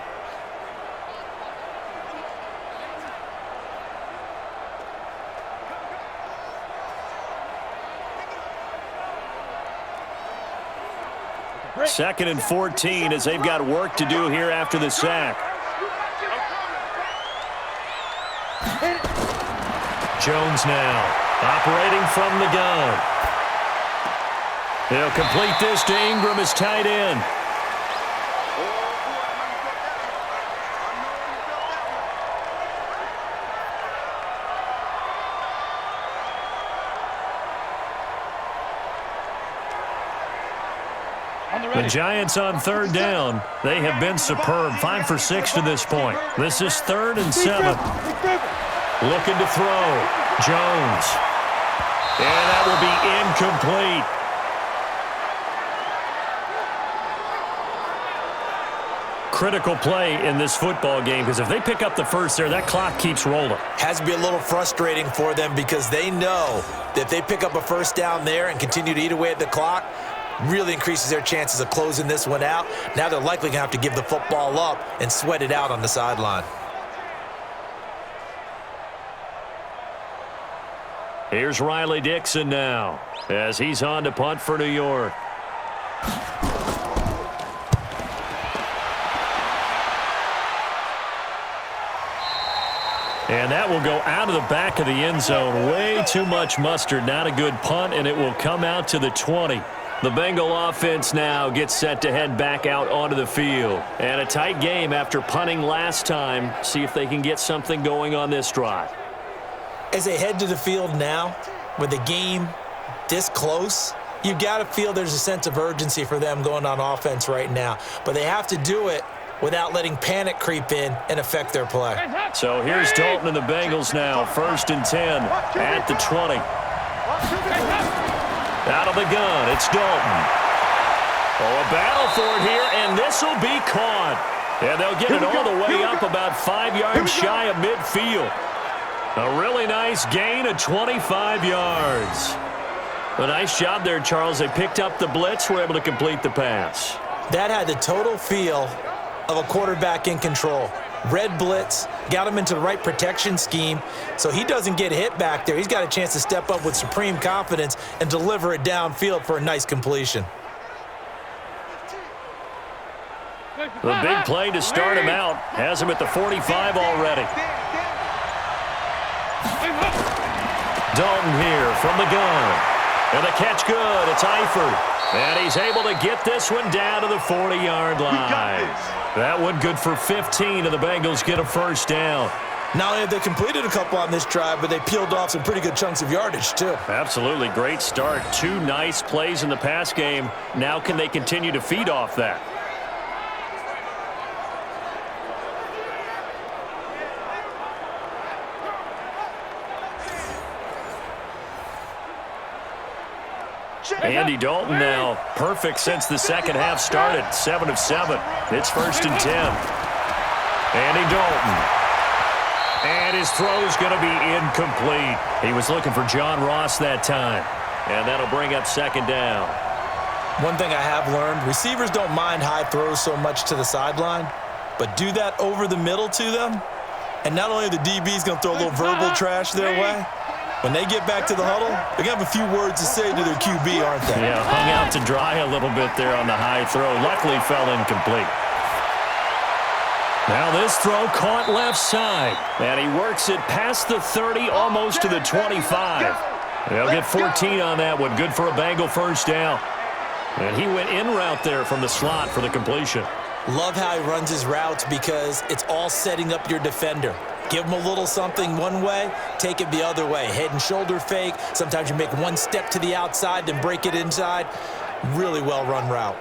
Second and 14 as they've got work to do here after the sack. Jones now operating from the gun. He'll complete this to Ingram as tight end. The Giants on third down. They have been superb. 5 for 6 to this point. This is 3rd and 7. Looking to throw. Jones. And that will be incomplete. Critical play in this football game, because if they pick up the first there, that clock keeps rolling. Has to be a little frustrating for them because they know that if they pick up a first down there and continue to eat away at the clock, really increases their chances of closing this one out. Now they're likely going to have to give the football up and sweat it out on the sideline. Here's Riley Dixon now as he's on to punt for New York. And that will go out of the back of the end zone. Way too much mustard. Not a good punt, and it will come out to the 20. The Bengal offense now gets set to head back out onto the field. And a tight game after punting last time. See if they can get something going on this drive. As they head to the field now, with the game this close, you've got to feel there's a sense of urgency for them going on offense right now. But they have to do it without letting panic creep in and affect their play. So here's Dalton and the Bengals now. 1st and 10 at the 20. Out of the gun, it's Dalton. Oh, a battle for it here, and this will be caught. And they'll get it all the way up about 5 yards shy of midfield. A really nice gain of 25 yards. A nice job there, Charles. They picked up the blitz, were able to complete the pass. That had the total feel of a quarterback in control. Red blitz, got him into the right protection scheme, so he doesn't get hit back there. He's got a chance to step up with supreme confidence and deliver it downfield for a nice completion. The big play to start him out has him at the 45 already. Dalton here from the gun. And the catch good. It's Eifert. And he's able to get this one down to the 40-yard line. That one good for 15, and the Bengals get a first down. Not only have they completed a couple on this drive, but they peeled off some pretty good chunks of yardage, too. Absolutely great start. 2 nice plays in the pass game. Now can they continue to feed off that? Andy Dalton now perfect since the second half started. 7 of 7. It's 1st and 10. Andy Dalton. And his throw's going to be incomplete. He was looking for John Ross that time. And that'll bring up 2nd down. One thing I have learned, receivers don't mind high throws so much to the sideline, but do that over the middle to them, and not only are the DBs going to throw a little verbal trash their way, when they get back to the huddle, they're going to have a few words to say to their QB, aren't they? Yeah, hung out to dry a little bit there on the high throw. Luckily fell incomplete. Now this throw caught left side. And he works it past the 30, almost to the 25. They'll get 14 on that one. Good for a Bengal first down. And he went in route there from the slot for the completion. Love how he runs his routes because it's all setting up your defender. Give him a little something one way, take it the other way. Head and shoulder fake. Sometimes you make one step to the outside, then break it inside. Really well-run route.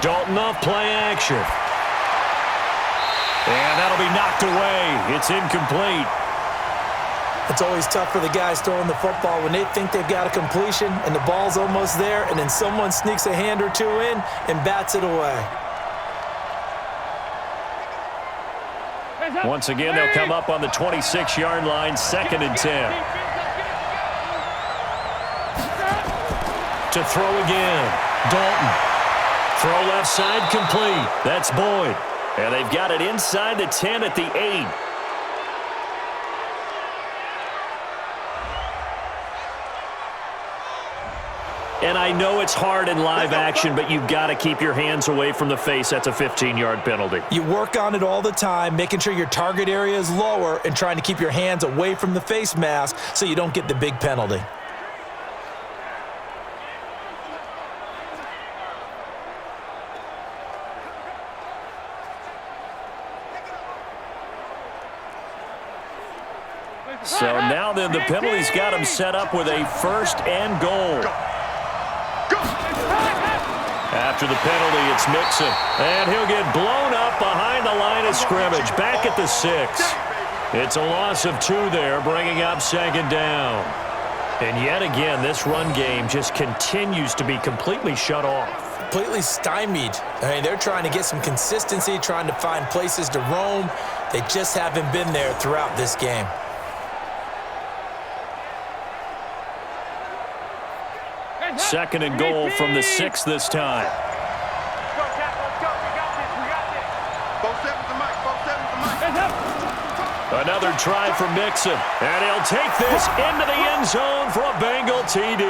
Dalton off play action. And that'll be knocked away. It's incomplete. It's always tough for the guys throwing the football when they think they've got a completion and the ball's almost there, and then someone sneaks a hand or two in and bats it away. Once again, they'll come up on the 26-yard line, 2nd and 10. To throw again. Dalton. Throw left side complete. That's Boyd. And they've got it inside the 10 at the 8. And I know it's hard in live action, but you've got to keep your hands away from the face. That's a 15-yard penalty. You work on it all the time, making sure your target area is lower and trying to keep your hands away from the face mask so you don't get the big penalty. So now then the penalty's got him set up with a 1st and goal. After the penalty, it's Mixon. And he'll get blown up behind the line of scrimmage. Back at the 6. It's a loss of 2 there, bringing up 2nd down. And yet again, this run game just continues to be completely shut off. Completely stymied. I mean, they're trying to get some consistency, trying to find places to roam. They just haven't been there throughout this game. Second and goal from the 6 this time. Another try for Mixon. And he'll take this into the end zone for a Bengal TD.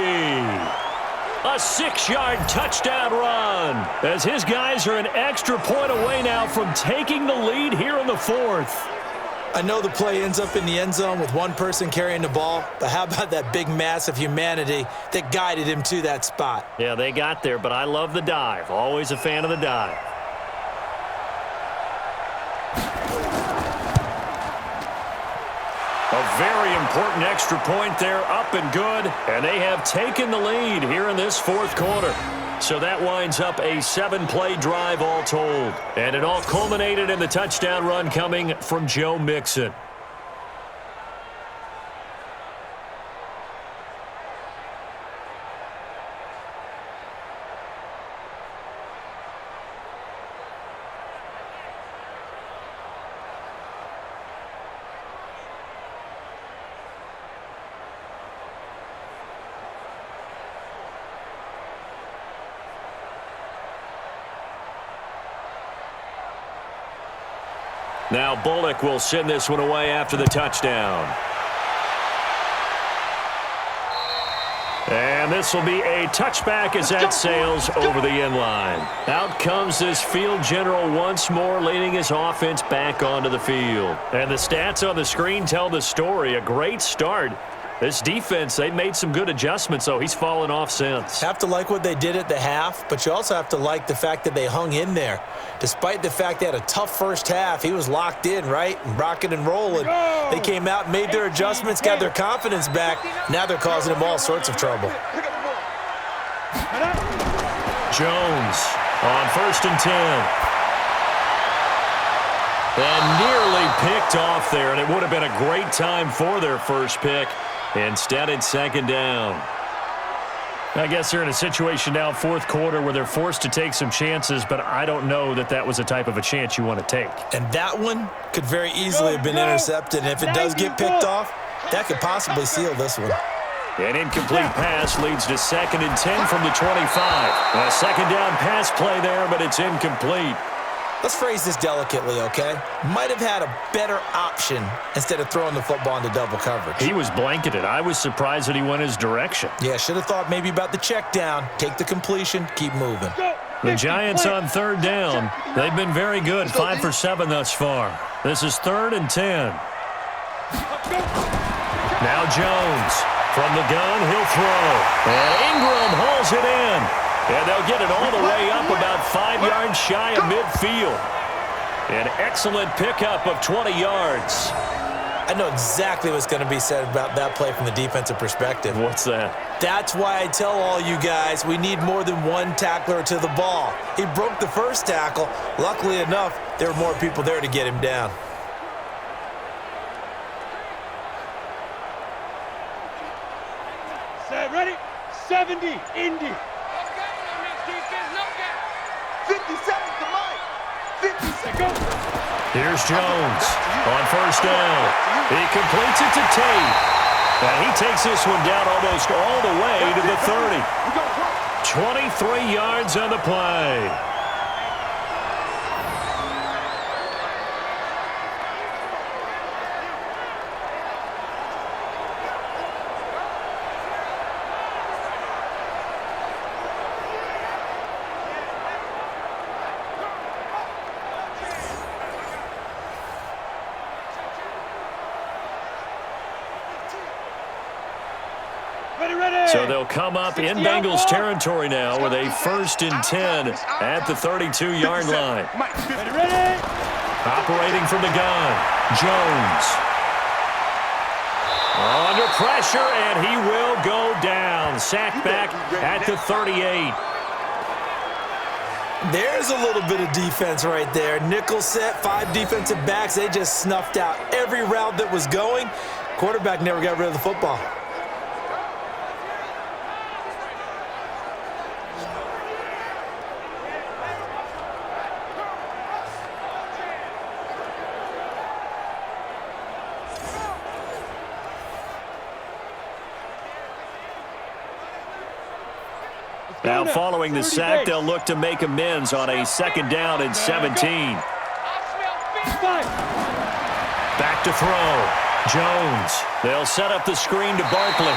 A 6-yard touchdown run as his guys are an extra point away now from taking the lead here in the fourth. I know the play ends up in the end zone with one person carrying the ball, but how about that big mass of humanity that guided him to that spot? Yeah, they got there, but I love the dive. Always a fan of the dive. A very important extra point there, up and good, and they have taken the lead here in this fourth quarter. So that winds up a 7-play drive all told, and it all culminated in the touchdown run coming from Joe Mixon. Now Bullock will send this one away after the touchdown. And this will be a touchback as that sails over the end line. Out comes this field general once more, leading his offense back onto the field. And the stats on the screen tell the story. A great start. This defense, they made some good adjustments, so he's fallen off since. Have to like what they did at the half, but you also have to like the fact that they hung in there. Despite the fact they had a tough first half, he was locked in, right? And rocking and rolling. They came out, made their adjustments, got their confidence back. Now they're causing him all sorts of trouble. Jones on 1st and 10. And nearly picked off there, and it would have been a great time for their first pick. Instead, it's 2nd down. I guess they're in a situation now, fourth quarter, where they're forced to take some chances, but I don't know that that was the type of a chance you want to take. And that one could very easily have been intercepted, and if it does get picked off, that could possibly seal this one. An incomplete pass leads to 2nd and 10 from the 25. A 2nd down pass play there, but it's incomplete. Let's phrase this delicately, okay? Might have had a better option instead of throwing the football into double coverage. He was blanketed. I was surprised that he went his direction. Yeah, should have thought maybe about the check down, take the completion, keep moving. The Giants on 3rd down. They've been very good, 5 for 7 thus far. This is 3rd and 10. Now Jones. From the gun, he'll throw. And Ingram hauls it in. And they'll get it all the way up about 5 yards shy of midfield. An excellent pickup of 20 yards. I know exactly what's going to be said about that play from the defensive perspective. What's that? That's why I tell all you guys we need more than one tackler to the ball. He broke the first tackle. Luckily enough, there were more people there to get him down. Set, ready? 70, Indy. 50 seconds to Mike. 50 seconds. Here's Jones on 1st down. He completes it to Tate. And he takes this one down almost all the way to the 30. 23 yards on the play. So they'll come up in Bengals territory now with a 1st and 10 at the 32-yard line. Ready? Operating from the gun, Jones. Under pressure, and he will go down. Sacked back at the 38. There's a little bit of defense right there. Nickel set, 5 defensive backs. They just snuffed out every route that was going. Quarterback never got rid of the football. Now following the sack, they'll look to make amends on a 2nd down and 17. Back to throw. Jones. They'll set up the screen to Barkley.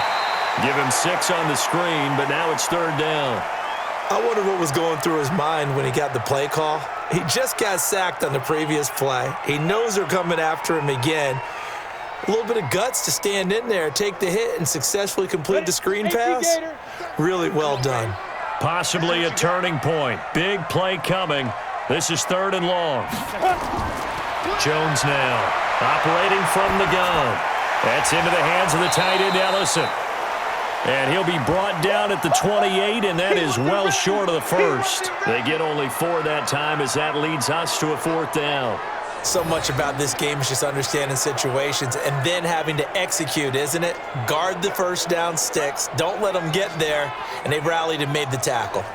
Give him 6 on the screen, but now it's 3rd down. I wonder what was going through his mind when he got the play call. He just got sacked on the previous play. He knows they're coming after him again. A little bit of guts to stand in there, take the hit, and successfully complete the screen pass. Really well done. Possibly a turning point. Big play coming. This is 3rd and long. Jones now operating from the gun. That's into the hands of the tight end, Ellison. And he'll be brought down at the 28, and that is well short of the first. They get only 4 that time as that leads us to a 4th down. So much about this game is just understanding situations and then having to execute, isn't it? Guard the first down sticks. Don't let them get there. And they rallied and made the tackle.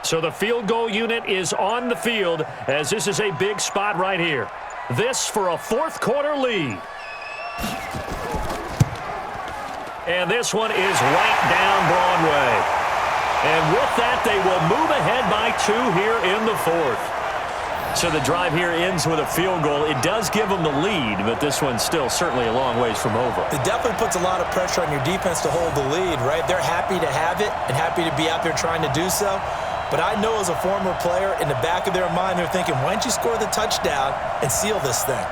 So the field goal unit is on the field as this is a big spot right here. This for a 4th quarter lead. And this one is right down Broadway. And with that, they will move ahead by 2 here in the 4th. So the drive here ends with a field goal. It does give them the lead, but this one's still certainly a long ways from over. It definitely puts a lot of pressure on your defense to hold the lead, right? They're happy to have it and happy to be out there trying to do so. But I know as a former player, in the back of their mind, they're thinking, why don't you score the touchdown and seal this thing?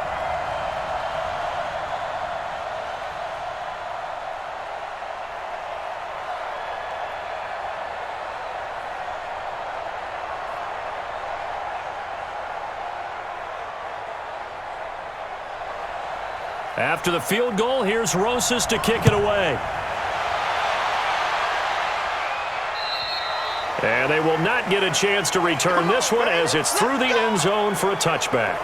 After the field goal, here's Rosas to kick it away. And they will not get a chance to return this one as it's through the end zone for a touchback.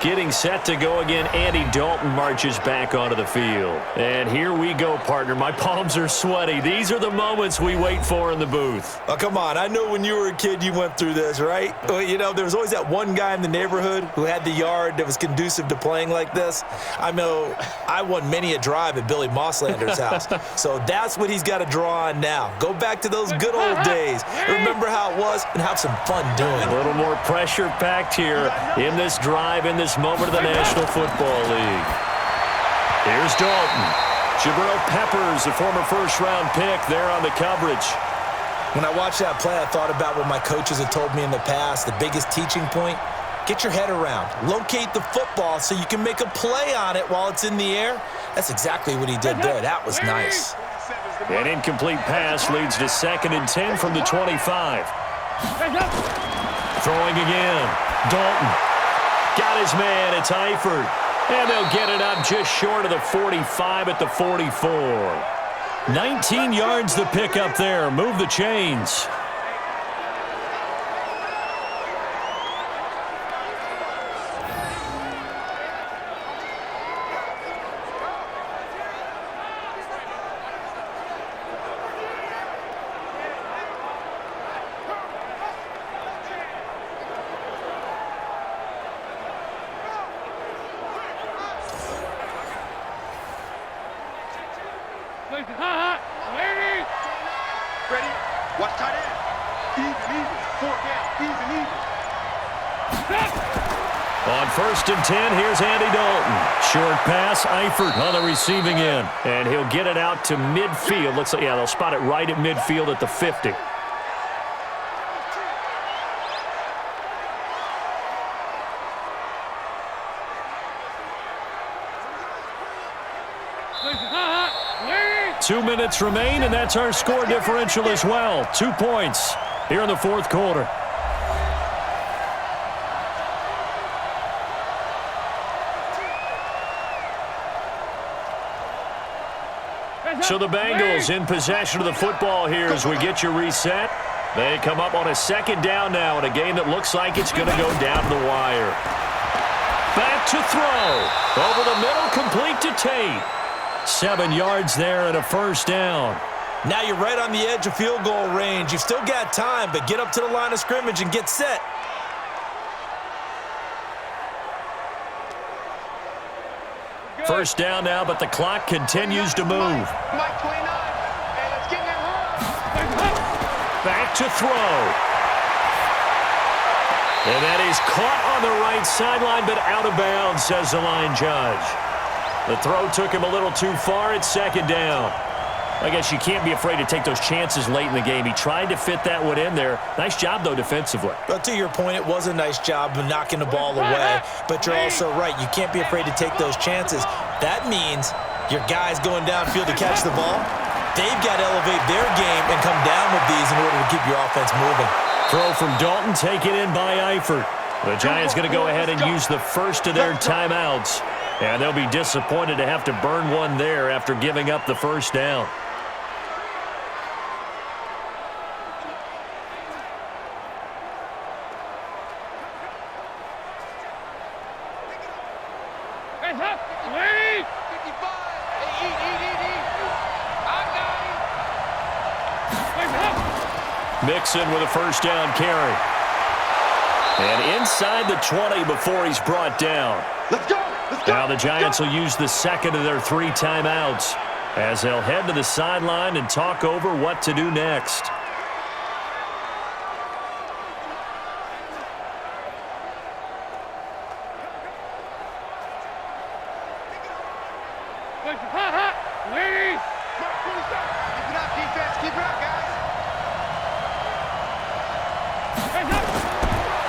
Getting set to go again, Andy Dalton marches back onto the field. And here we go, partner. My palms are sweaty. These are the moments we wait for in the booth. Oh, come on. I know when you were a kid you went through this, right? Well, you know, there was always that one guy in the neighborhood who had the yard that was conducive to playing like this. I know I won many a drive at Billy Mosslander's house. So that's what he's got to draw on now. Go back to those good old days. Remember how it was and have some fun doing it. A little more pressure packed here in this drive, in this moment of the National Football League. Here's Dalton. Jabril Peppers, the former first-round pick, there on the coverage. When I watched that play, I thought about what my coaches had told me in the past. The biggest teaching point, get your head around. Locate the football so you can make a play on it while it's in the air. That's exactly what he did there. That was nice. An incomplete pass leads to 2nd and 10 from the 25. Throwing again. Dalton. Got his man. It's Eifert. And they'll get it up just short of the 45 at the 44. 19 yards to pick up there. Move the chains. Ready? Watch tight end. Even. 4 down. Even. On 1st and 10, here's Andy Dalton. Short pass, Eifert on the receiving end. And he'll get it out to midfield. Looks like, yeah, they'll spot it right at midfield at the 50. Two minutes remain, and that's our score differential as well. 2 points here in the 4th quarter. So the Bengals in possession of the football here as we get you reset. They come up on a 2nd down now in a game that looks like it's going to go down the wire. Back to throw. Over the middle, complete to Tate. 7 yards there and a 1st down. Now you're right on the edge of field goal range. You've still got time, but get up to the line of scrimmage and get set. First down now, but the clock continues to move. Mike 29. And back to throw. And that is caught on the right sideline, but out of bounds, says the line judge. The throw took him a little too far. It's second down. I guess you can't be afraid to take those chances late in the game. He tried to fit that one in there. Nice job, though, defensively. Well, to your point, it was a nice job of knocking the ball away. But you're also right. You can't be afraid to take those chances. That means your guys going downfield to catch the ball, they've got to elevate their game and come down with these in order to keep your offense moving. Throw from Dalton taken in by Eifert. The Giants going to go ahead and use the first of their timeouts. And they'll be disappointed to have to burn one there after giving up the first down. Mixon with a first down carry. And inside the 20 before he's brought down. Let's go. Now the Giants will use the second of their 3 timeouts as they'll head to the sideline and talk over what to do next.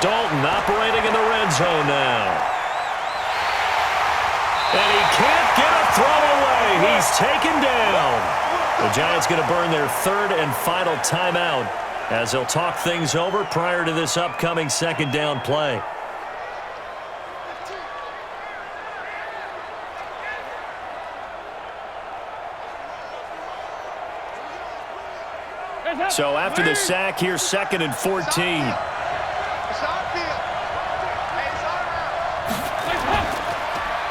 Dalton operating in the red zone now. And he can't get a throw away. He's taken down. The Giants going to burn their 3rd and final timeout as they'll talk things over prior to this upcoming second down play. So after the sack, here's 2nd and 14.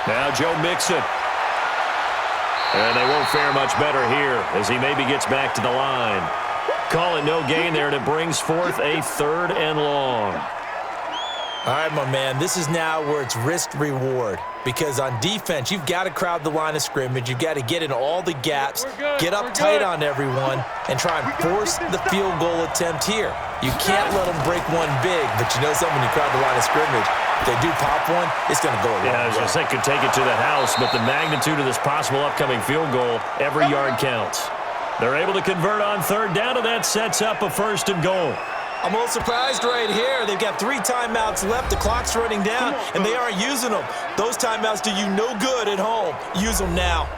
Now Joe Mixon. And they won't fare much better here as he maybe gets back to the line. Call it no gain there, and it brings forth a 3rd and long. All right, my man, this is now where it's risk-reward. Because on defense, you've got to crowd the line of scrimmage. You've got to get in all the gaps, get up tight on everyone, and try and force the field goal attempt here. You can't let them break one big, but you know something, when you crowd the line of scrimmage, if they do pop one, it's going to go a long way. Yeah, I was going to say, could take it to the house, but the magnitude of this possible upcoming field goal, every yard counts. They're able to convert on 3rd down, and that sets up a 1st and goal. I'm a little surprised right here. They've got 3 timeouts left. The clock's running down, and they aren't using them. Those timeouts do you no good at home. Use them now.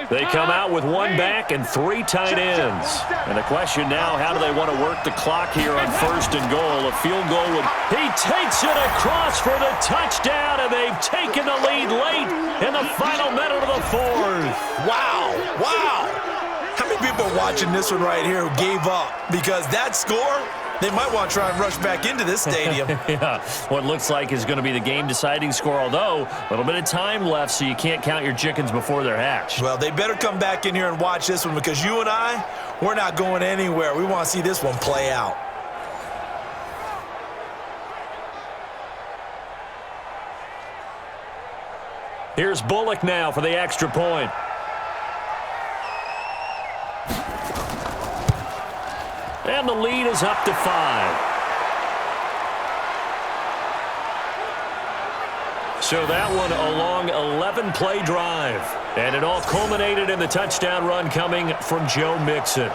They come out with 1 back and 3 tight ends. And the question now, how do they want to work the clock here on 1st and goal? A field goal would... He takes it across for the touchdown, and they've taken the lead late in the final minute of the 4th. Wow. How many people are watching this one right here who gave up? Because that score, they might want to try and rush back into this stadium. Yeah, what looks like is going to be the game-deciding score, although a little bit of time left, so you can't count your chickens before they're hatched. Well, they better come back in here and watch this one, because you and I, we're not going anywhere. We want to see this one play out. Here's Bullock now for the extra point. And the lead is up to 5. So that one a long 11-play drive. And it all culminated in the touchdown run coming from Joe Mixon.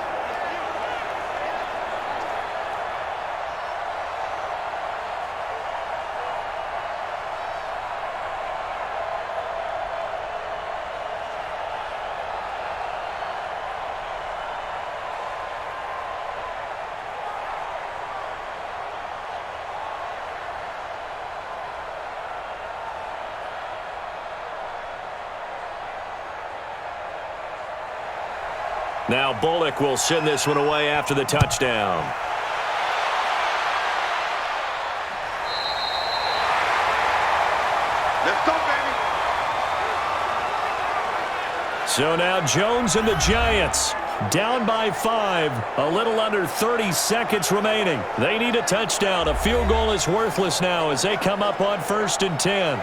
Now Bullock will send this one away after the touchdown. Let's go, baby. So now Jones and the Giants Down by 5, a little under 30 seconds remaining. They need a touchdown. A field goal is worthless now as they come up on 1st and 10.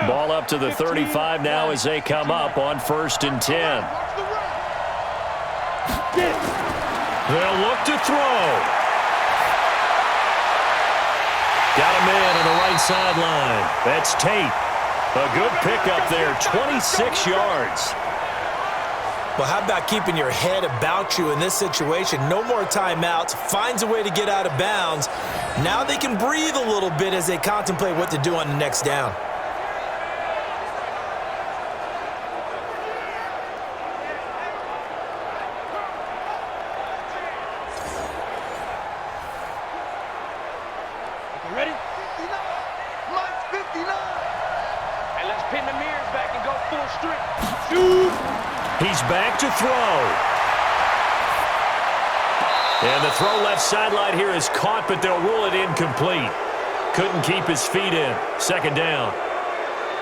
Ball up to the 35 now as they come up on 1st and 10. They'll look to throw. Got a man on the right sideline. That's Tate. A good pickup there, 26 yards. Well, how about keeping your head about you in this situation? No more timeouts. Finds a way to get out of bounds. Now they can breathe a little bit as they contemplate what to do on the next down. Ready? 59. Mike's 59. And let's pin the mirrors back and go full strength. Shoot! He's back to throw. And the throw left sideline here is caught, but they'll rule it incomplete. Couldn't keep his feet in. 2nd down.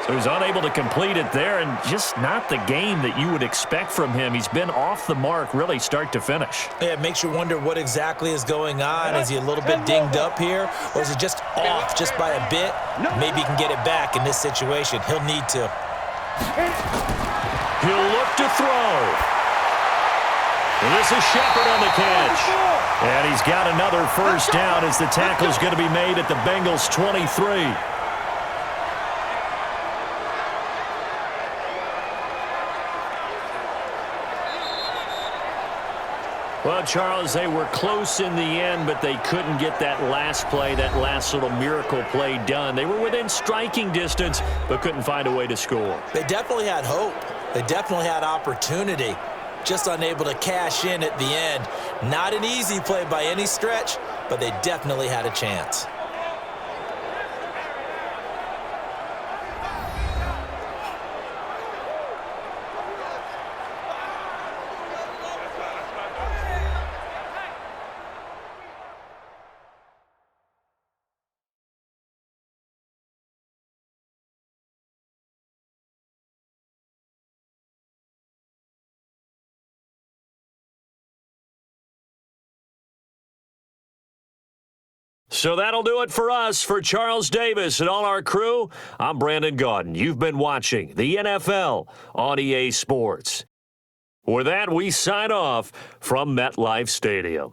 So he's unable to complete it there, and just not the game that you would expect from him. He's been off the mark really start to finish. Yeah, it makes you wonder what exactly is going on. Is he a little bit dinged up here, or is it just off just by a bit? Maybe he can get it back in this situation. He'll need to. He'll look to throw. And this is Shepard on the catch. And he's got another 1st down as the tackle's going to be made at the Bengals 23. Well, Charles, they were close in the end, but they couldn't get that last play, that last little miracle play done. They were within striking distance, but couldn't find a way to score. They definitely had hope. They definitely had opportunity. Just unable to cash in at the end. Not an easy play by any stretch, but they definitely had a chance. So that'll do it for us. For Charles Davis and all our crew, I'm Brandon Gaudin. You've been watching the NFL on EA Sports. With that, we sign off from MetLife Stadium.